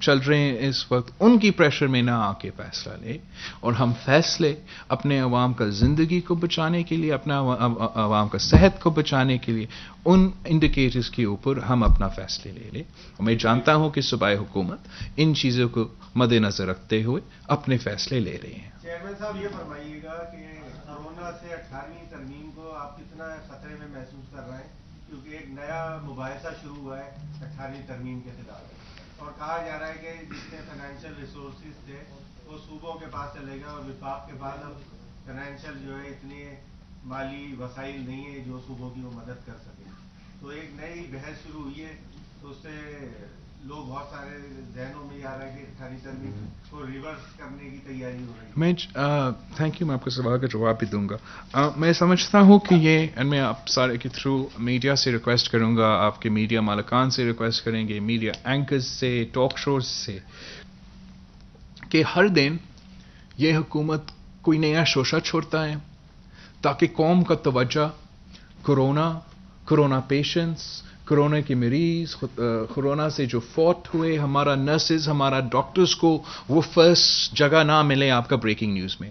چل رہے ہیں اس وقت, ان کی پریشر میں نہ آ کے فیصلہ لے, اور ہم فیصلے اپنے عوام کا زندگی کو بچانے کے لیے, اپنا عوام کا صحت کو بچانے کے لیے ان انڈیکیٹرز کے اوپر ہم اپنا فیصلے لے لیں. اور میں جانتا ہوں کہ صوبائی حکومت ان چیزوں کو مد نظر رکھتے ہوئے اپنے فیصلے لے رہے ہیں. چیئرمین صاحب یہ فرمائیے گا کہ کورونا سے 18ویں ترمیم کو آپ کتنا خطرے میں محسوس کر رہے ہیں, کیونکہ ایک نیا مباحثہ شروع ہوا ہے 18ویں ترمیم کے خلاف, اور کہا جا رہا ہے کہ جتنے فائنینشیل ریسورسز تھے وہ صوبوں کے پاس چلے گا, اور وفاق کے بعد اب فائنینشیل جو ہے اتنے مالی وسائل نہیں ہے جو صوبوں کی وہ مدد کر سکیں. تو ایک نئی بحث شروع ہوئی ہے, تو اس سے لوگ بہت سارے ذہنوں میں یہ آ رہا ہے کہ 18ویں ترمیم کو ریورس کرنے کی تیاری ہو رہی ہے. میں تھینک یو, میں آپ کے سوال کا جواب بھی دوں گا. میں سمجھتا ہوں کہ یہ, میں آپ سارے کے تھرو میڈیا سے ریکویسٹ کروں گا, آپ کے میڈیا مالکان سے ریکویسٹ کریں گے, میڈیا اینکرز سے, ٹاک شوز سے, کہ ہر دن یہ حکومت کوئی نیا شوشہ چھوڑتا ہے تاکہ قوم کا توجہ کورونا پیشنٹس, کورونا کے مریض, کورونا سے جو فوت ہوئے, ہمارا نرسز, ہمارا ڈاکٹرز کو وہ فرسٹ جگہ نہ ملے آپ کا بریکنگ نیوز میں.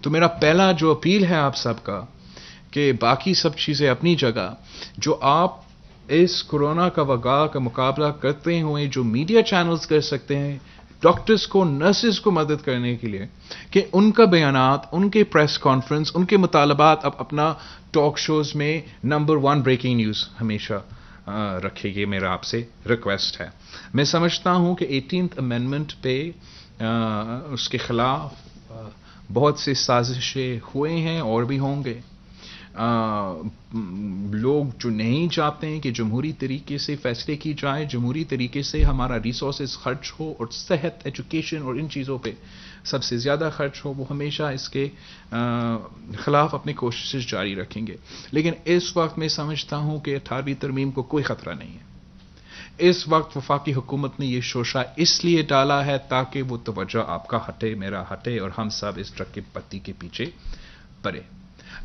تو میرا پہلا جو اپیل ہے آپ سب کا, کہ باقی سب چیزیں اپنی جگہ, جو آپ اس کورونا کا وبا کا مقابلہ کرتے ہوئے جو میڈیا چینلز کر سکتے ہیں ڈاکٹرز کو, نرسز کو مدد کرنے کے لیے, کہ ان کا بیانات, ان کے پریس کانفرنس, ان کے مطالبات اب اپنا ٹاک شوز میں نمبر 1 بریکنگ نیوز ہمیشہ رکھے. یہ میرا آپ سے ریکویسٹ ہے. میں سمجھتا ہوں کہ 18th امینڈمنٹ پہ اس کے خلاف بہت سے سازشیں ہوئے ہیں اور بھی ہوں گے. لوگ جو نہیں چاہتے ہیں کہ جمہوری طریقے سے فیصلے کی جائے, جمہوری طریقے سے ہمارا ریسورسز خرچ ہو اور صحت, ایجوکیشن اور ان چیزوں پہ سب سے زیادہ خرچ ہو, وہ ہمیشہ اس کے خلاف اپنی کوششیں جاری رکھیں گے. لیکن اس وقت میں سمجھتا ہوں کہ 18ویں ترمیم کو کوئی خطرہ نہیں ہے. اس وقت وفاقی حکومت نے یہ شوشہ اس لیے ڈالا ہے تاکہ وہ توجہ آپ کا ہٹے, میرا ہٹے, اور ہم سب اس ٹرک کی پتی کے پیچھے پڑے.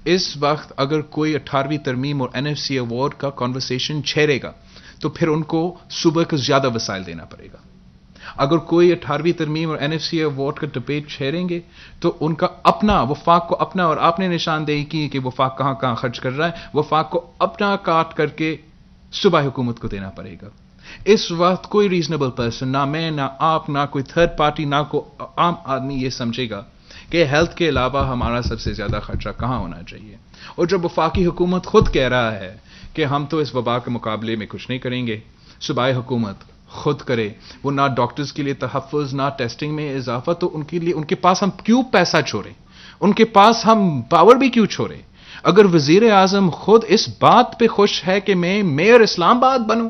اس وقت اگر کوئی 18ویں ترمیم اور NFC ایوارڈ کا کنورسیشن چھیڑے گا تو پھر ان کو صبح کو زیادہ وسائل دینا پڑے گا. اگر کوئی 18ویں ترمیم اور NFC ایوارڈ کا ڈبیٹ چھیڑیں گے تو ان کا اپنا, وفاق کو اپنا, اور آپ نے نشاندہی کی کہ وفاق کہاں کہاں خرچ کر رہا ہے, وفاق کو اپنا کاٹ کر کے صوبائی حکومت کو دینا پڑے گا. اس وقت کوئی ریزنیبل پرسن, نہ میں, نہ آپ, نہ کوئی تھرڈ پارٹی, نہ کوئی عام آدمی یہ سمجھے گا کہ ہیلتھ کے علاوہ ہمارا سب سے زیادہ خرچہ کہاں ہونا چاہیے. اور جب وفاقی حکومت خود کہہ رہا ہے کہ ہم تو اس وبا کے مقابلے میں کچھ نہیں کریں گے, صوبائی حکومت خود کرے, وہ نہ ڈاکٹرز کے لیے تحفظ, نہ ٹیسٹنگ میں اضافہ, تو ان کے لیے, ان کے پاس ہم کیوں پیسہ چھوڑیں, ان کے پاس ہم پاور بھی کیوں چھوڑیں. اگر وزیر اعظم خود اس بات پہ خوش ہے کہ میں میئر اسلام آباد بنوں,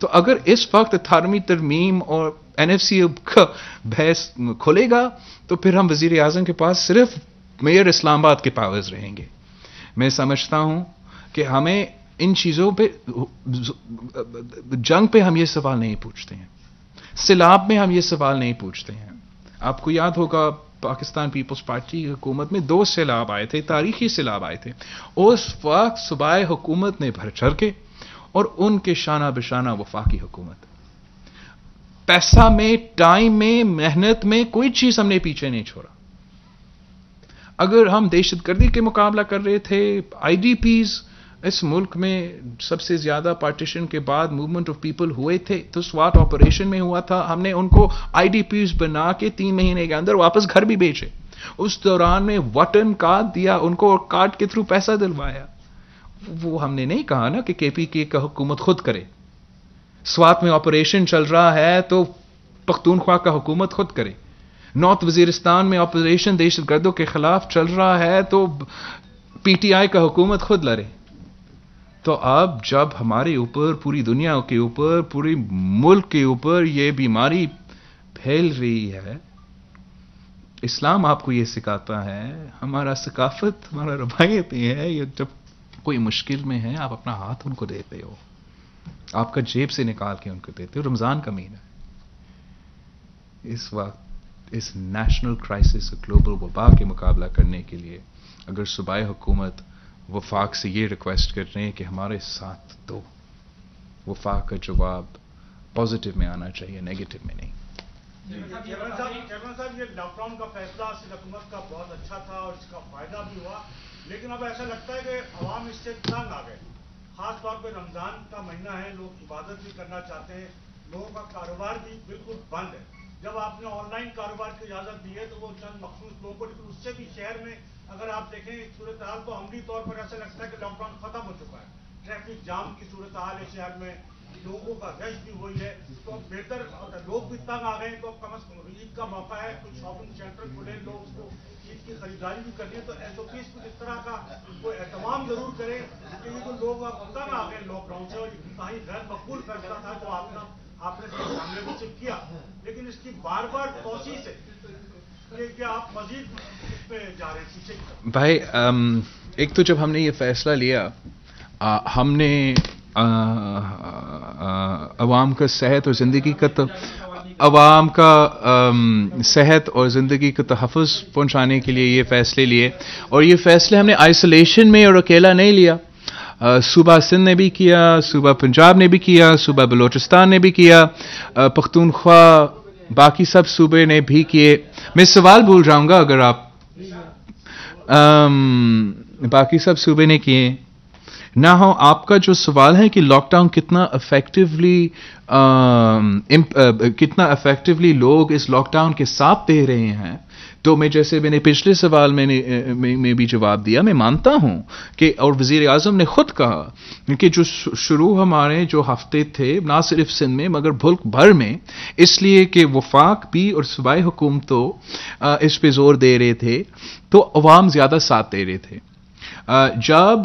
تو اگر اس وقت 18ویں ترمیم اور NFC کا بحث کھلے گا تو پھر ہم وزیر اعظم کے پاس صرف میئر اسلام آباد کے پاورز رہیں گے. میں سمجھتا ہوں کہ ہمیں ان چیزوں پہ, جنگ پہ ہم یہ سوال نہیں پوچھتے ہیں, سیلاب میں ہم یہ سوال نہیں پوچھتے ہیں. آپ کو یاد ہوگا پاکستان پیپلز پارٹی حکومت میں 2 سیلاب آئے تھے, تاریخی سیلاب آئے تھے. اس وقت صوبائی حکومت نے بڑھ چڑھ کے, اور ان کے شانہ بشانہ وفاقی حکومت, پیسہ میں, ٹائم میں, محنت میں کوئی چیز ہم نے پیچھے نہیں چھوڑا. اگر ہم دہشت گردی کے مقابلہ کر رہے تھے، آئی ڈی پیز اس ملک میں سب سے زیادہ پارٹیشن کے بعد موومنٹ آف پیپل ہوئے تھے تو سوات آپریشن میں ہوا تھا. ہم نے ان کو آئی ڈی پیز بنا کے 3 مہینے کے اندر واپس گھر بھی بھیجے. اس دوران میں وطن کارڈ دیا ان کو اور کارڈ کے تھرو پیسہ دلوایا. وہ ہم نے نہیں کہا نا کہ KPK کا حکومت خود کرے. سوات میں آپریشن چل رہا ہے تو پختونخوا کا حکومت خود کرے. نارتھ وزیرستان میں آپریشن دہشت گردوں کے خلاف چل رہا ہے تو PTI کا حکومت خود لڑے. تو اب جب ہمارے اوپر، پوری دنیا کے اوپر، پوری ملک کے اوپر یہ بیماری پھیل رہی ہے، اسلام آپ کو یہ سکھاتا ہے، ہمارا ثقافت، ہمارا روایت یہ ہے، یہ جب کوئی مشکل میں ہے آپ اپنا ہاتھ ان کو دیتے ہو، آپ کا جیب سے نکال کے ان کو دیتے ہو. رمضان کا مہینہ ہے، اس وقت اس نیشنل کرائسس، گلوبل وبا کے مقابلہ کرنے کے لیے اگر صوبائی حکومت وفاق سے یہ ریکویسٹ کر رہے ہیں کہ ہمارے ساتھ دو، وفاق کا جواب پازیٹو میں آنا چاہیے، نیگیٹو میں نہیں. چیئرمین صاحب، یہ لاک ڈاؤن کا فیصلہ سندھ حکومت کا بہت اچھا تھا اور اس کا فائدہ بھی ہوا، لیکن اب ایسا لگتا ہے کہ عوام اس سے تنگ آ گئے. خاص طور پہ رمضان کا مہینہ ہے، لوگ عبادت بھی کرنا چاہتے ہیں، لوگوں کا کاروبار بھی بالکل بند ہے. جب آپ نے آن لائن کاروبار کی اجازت دی ہے تو وہ چند مخصوص لوگوں کو، لیکن اس سے بھی شہر میں اگر آپ دیکھیں صورتحال تو عملی طور پر ایسا لگتا ہے کہ لاک ڈاؤن ختم ہو چکا ہے. ٹریفک جام کی صورتحال ہے شہر میں، لوگوں کا رش بھی ہوئی ہے، تو بہتر لوگ بھی تنگ آ گئے ہیں. تو کم از کم عید کا موقع ہے، کچھ شاپنگ سینٹر کھلے، لوگ اس کو عید کی خریداری بھی کرنی ہے، تو SOPs کچھ اس طرح کا کوئی اہتمام ضرور کرے کہ یہ جو لوگ اب تنگ آ گئے لاک ڈاؤن سے، اور انتہائی غیر مقبول فیصلہ تھا جو آپ نے سامنے سے کیا، لیکن اس کی بار بار توسیع سے کہ آپ مزید اس پہ جا رہے ہیں پیچھے کی طرف. بھائی ایک تو جب ہم نے یہ فیصلہ لیا، ہم نے عوام کا صحت اور زندگی کا عوام کا صحت اور زندگی کا تحفظ پہنچانے کے لیے یہ فیصلے لیے، اور یہ فیصلے ہم نے آئسولیشن میں اور اکیلا نہیں لیا. صوبہ سندھ نے بھی کیا، صوبہ پنجاب نے بھی کیا، صوبہ بلوچستان نے بھی کیا، پختونخوا باقی سب صوبے نے بھی کیے. میں سوال بھول جاؤں گا اگر آپ، باقی سب صوبے نے کیے نہ ہو. آپ کا جو سوال ہے کہ لاک ڈاؤن کتنا افیکٹولی لوگ اس لاک ڈاؤن کے ساتھ دے رہے ہیں، تو جیسے میں نے پچھلے سوال میں بھی جواب دیا، میں مانتا ہوں کہ، اور وزیر اعظم نے خود کہا کہ جو شروع ہمارے جو ہفتے تھے نہ صرف سندھ میں مگر ملک بھر میں، اس لیے کہ وفاق بھی اور صوبائی حکومتوں اس پہ زور دے رہے تھے تو عوام زیادہ ساتھ دے رہے تھے. جب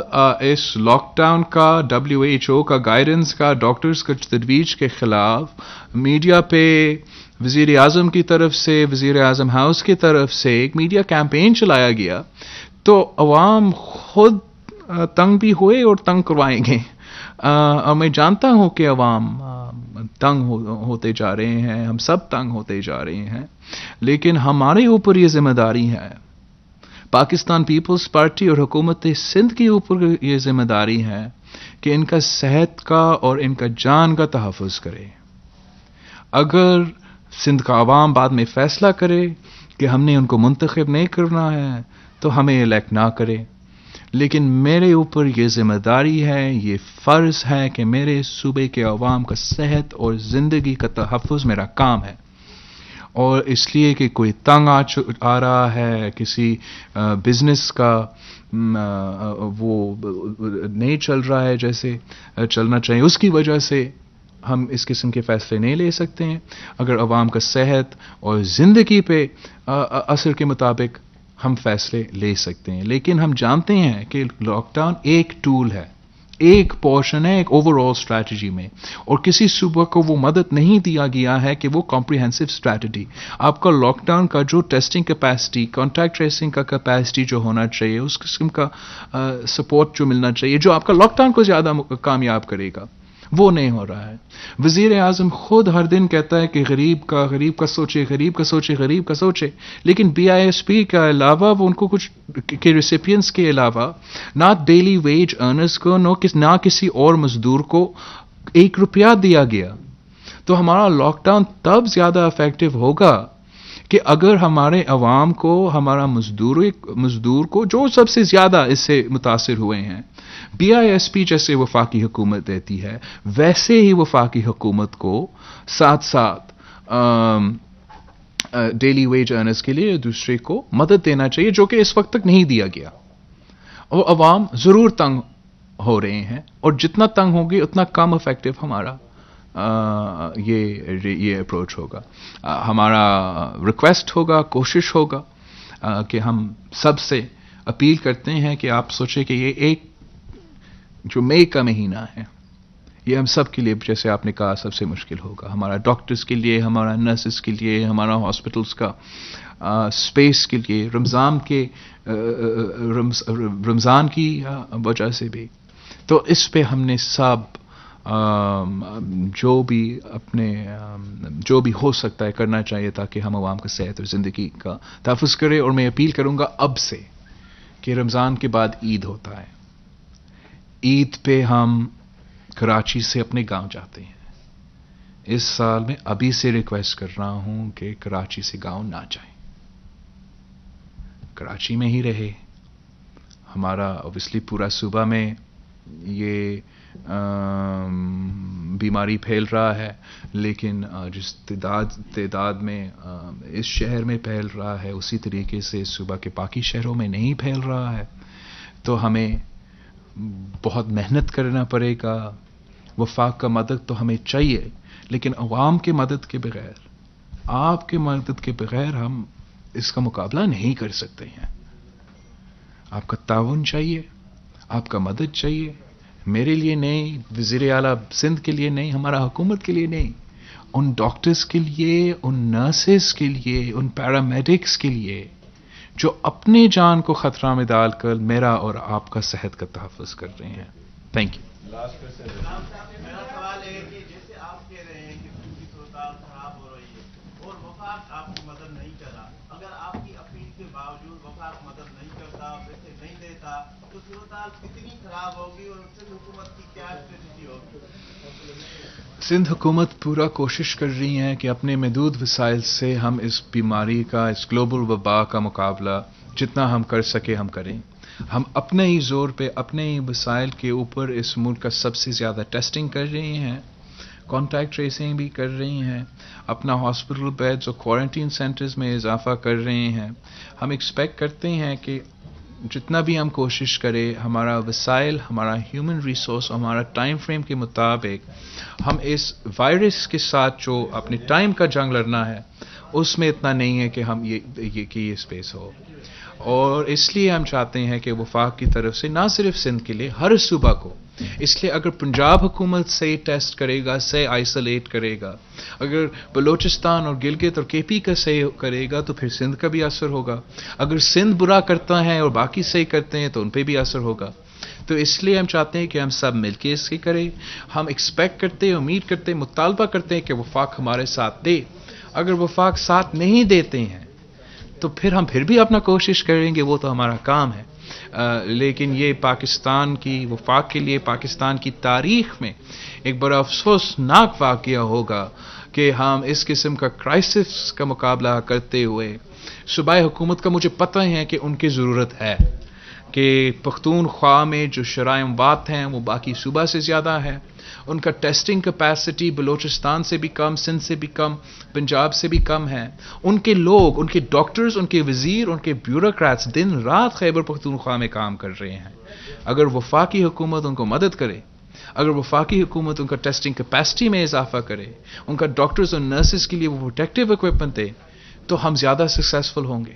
اس لاک ڈاؤن کا WHO کا گائیڈنس کا، ڈاکٹرز کا تجویز کے خلاف میڈیا پہ وزیر اعظم کی طرف سے، وزیر اعظم ہاؤس کی طرف سے ایک میڈیا کیمپین چلایا گیا تو عوام خود تنگ بھی ہوئے اور تنگ کروائیں گے. میں جانتا ہوں کہ عوام تنگ ہوتے جا رہے ہیں، ہم سب تنگ ہوتے جا رہے ہیں، لیکن ہمارے اوپر یہ ذمہ داری ہے، پاکستان پیپلز پارٹی اور حکومت سندھ کے اوپر یہ ذمہ داری ہے کہ ان کا صحت کا اور ان کا جان کا تحفظ کرے. اگر سندھ کا عوام بعد میں فیصلہ کرے کہ ہم نے ان کو منتخب نہیں کرنا ہے تو ہمیں الیکٹ نہ کرے، لیکن میرے اوپر یہ ذمہ داری ہے، یہ فرض ہے کہ میرے صوبے کے عوام کا صحت اور زندگی کا تحفظ میرا کام ہے. اور اس لیے کہ کوئی تنگ آ رہا ہے، کسی بزنس کا وہ نہیں چل رہا ہے جیسے چلنا چاہیے، اس کی وجہ سے ہم اس قسم کے فیصلے نہیں لے سکتے ہیں. اگر عوام کا صحت اور زندگی پہ اثر کے مطابق ہم فیصلے لے سکتے ہیں، لیکن ہم جانتے ہیں کہ لاک ڈاؤن ایک ٹول ہے، ایک پورشن ہے ایک اوور آل اسٹریٹجی میں، اور کسی صوبہ کو وہ مدد نہیں دیا گیا ہے کہ وہ کمپریہنسو اسٹریٹجی. آپ کا لاک ڈاؤن کا جو ٹیسٹنگ کیپیسٹی، کانٹیکٹ ٹریسنگ کا کیپیسٹی جو ہونا چاہیے، اس قسم کا سپورٹ جو ملنا چاہیے جو آپ کا لاک ڈاؤن کو زیادہ کامیاب کرے گا، وہ نہیں ہو رہا ہے. وزیر اعظم خود ہر دن کہتا ہے کہ غریب کا سوچے، غریب کا سوچے، غریب کا سوچے، لیکن BISP کا علاوہ وہ ان کو کچھ کے ریسیپینٹس کے علاوہ نہ ڈیلی ویج ارنرز کو نہ کسی اور مزدور کو 1 روپیہ دیا گیا. تو ہمارا لاک ڈاؤن تب زیادہ افیکٹو ہوگا کہ اگر ہمارے عوام کو, ہمارا مزدور کو جو سب سے زیادہ اس سے متاثر ہوئے ہیں, BISP جیسے وفاقی حکومت دیتی ہے, ویسے ہی وفاقی حکومت کو ساتھ ساتھ ڈیلی ویج ارنرز کے لیے دوسرے کو مدد دینا چاہیے, جو کہ اس وقت تک نہیں دیا گیا. اور عوام ضرور تنگ ہو رہے ہیں, اور جتنا تنگ ہوگی اتنا کم افیکٹو ہمارا یہ اپروچ ہوگا. ہمارا ریکویسٹ ہوگا, کوشش ہوگا کہ ہم سب سے اپیل کرتے ہیں کہ آپ سوچیں کہ یہ ایک جو مئی کا مہینہ ہے, یہ ہم سب کے لیے, جیسے آپ نے کہا, سب سے مشکل ہوگا. ہمارا ڈاکٹرز کے لیے, ہمارا نرسز کے لیے, ہمارا ہاسپٹلس کا اسپیس کے لیے, رمضان کی وجہ سے بھی. تو اس پہ ہم نے سب جو بھی ہو سکتا ہے کرنا چاہیے تاکہ ہم عوام کا صحت اور زندگی کا تحفظ کریں. اور میں اپیل کروں گا اب سے کہ رمضان کے بعد عید ہوتا ہے, عید پہ ہم کراچی سے اپنے گاؤں جاتے ہیں. اس سال میں ابھی سے ریکویسٹ کر رہا ہوں کہ کراچی سے گاؤں نہ جائیں, کراچی میں ہی رہے. ہمارا اوبیسلی پورا صوبہ میں یہ بیماری پھیل رہا ہے, لیکن جس تعداد میں اس شہر میں پھیل رہا ہے اسی طریقے سے صوبہ کے باقی شہروں میں نہیں پھیل رہا ہے. تو ہمیں بہت محنت کرنا پڑے گا. وفاق کا مدد تو ہمیں چاہیے, لیکن عوام کے مدد کے بغیر, آپ کے مدد کے بغیر ہم اس کا مقابلہ نہیں کر سکتے ہیں. آپ کا تعاون چاہیے, آپ کا مدد چاہیے. میرے لیے نہیں, وزیر اعلیٰ سندھ کے لیے نہیں, ہمارا حکومت کے لیے نہیں, ان ڈاکٹرز کے لیے, ان نرسز کے لیے, ان پیرامیڈکس کے لیے جو اپنے جان کو خطرہ میں ڈال کر میرا اور آپ کا صحت کا تحفظ کر رہے ہیں. Thank you. میرا سوال ہے کہ جیسے آپ کہہ رہے ہیں کہ پوری صورتحال خراب ہو رہی ہے اور وفاق آپ کی مدد نہیں کر رہا, اگر آپ کی اپیل کے باوجود وفاق مدد نہیں کرتا, پیسے نہیں دیتا, تو صورتحال کتنی خراب ہوگی اور سندھ حکومت کی کیا اسٹریٹجی ہوگی؟ سندھ حکومت پورا کوشش کر رہی ہے کہ اپنے محدود وسائل سے ہم اس بیماری کا, اس گلوبل وبا کا مقابلہ جتنا ہم کر سکے ہم کریں. ہم اپنے ہی زور پہ, اپنے ہی وسائل کے اوپر اس ملک کا سب سے زیادہ ٹیسٹنگ کر رہے ہیں, کانٹیکٹ ٹریسنگ بھی کر رہی ہیں, اپنا ہاسپٹل بیڈز اور کوارنٹین سینٹرز میں اضافہ کر رہے ہیں. ہم ایکسپیکٹ کرتے ہیں کہ جتنا بھی ہم کوشش کریں, ہمارا وسائل, ہمارا ہیومن ریسورس, ہمارا ٹائم فریم کے مطابق ہم اس وائرس کے ساتھ جو اپنے ٹائم کا جنگ لڑنا ہے اس میں اتنا نہیں ہے کہ ہم یہ اسپیس ہو. اور اس لیے ہم چاہتے ہیں کہ وفاق کی طرف سے نہ صرف سندھ کے لیے, ہر صوبہ کو, اس لیے اگر پنجاب حکومت سے ٹیسٹ کرے گا, سے آئسولیٹ کرے گا, اگر بلوچستان اور گلگت اور KP کا صحیح کرے گا تو پھر سندھ کا بھی اثر ہوگا. اگر سندھ برا کرتا ہے اور باقی صحیح کرتے ہیں تو ان پہ بھی اثر ہوگا. تو اس لیے ہم چاہتے ہیں کہ ہم سب مل کے اس کی کریں. ہم ایکسپیکٹ کرتے, امید کرتے, مطالبہ کرتے ہیں کہ وفاق ہمارے ساتھ دے. اگر وفاق ساتھ نہیں دیتے ہیں تو پھر ہم پھر بھی اپنا کوشش کریں گے, وہ تو ہمارا کام ہے. لیکن یہ پاکستان کی وفاق کے لیے, پاکستان کی تاریخ میں ایک بڑا افسوسناک واقعہ ہوگا کہ ہم اس قسم کا کرائسس کا مقابلہ کرتے ہوئے, صوبائی حکومت کا مجھے پتہ ہے کہ ان کی ضرورت ہے کہ پختونخوا میں جو شرائع اموات ہیں وہ باقی صوبہ سے زیادہ ہے, ان کا ٹیسٹنگ کیپیسٹی بلوچستان سے بھی کم, سندھ سے بھی کم, پنجاب سے بھی کم ہے. ان کے لوگ, ان کے ڈاکٹرز, ان کے وزیر, ان کے بیوروکریٹس دن رات خیبر پختونخوا میں کام کر رہے ہیں. اگر وفاقی حکومت ان کو مدد کرے, اگر وفاقی حکومت ان کا ٹیسٹنگ کیپیسٹی میں اضافہ کرے, ان کا ڈاکٹرز اور نرسز کے لیے وہ پروٹیکٹیو اکوپمنٹ دے, تو ہم زیادہ سکسیسفل ہوں گے.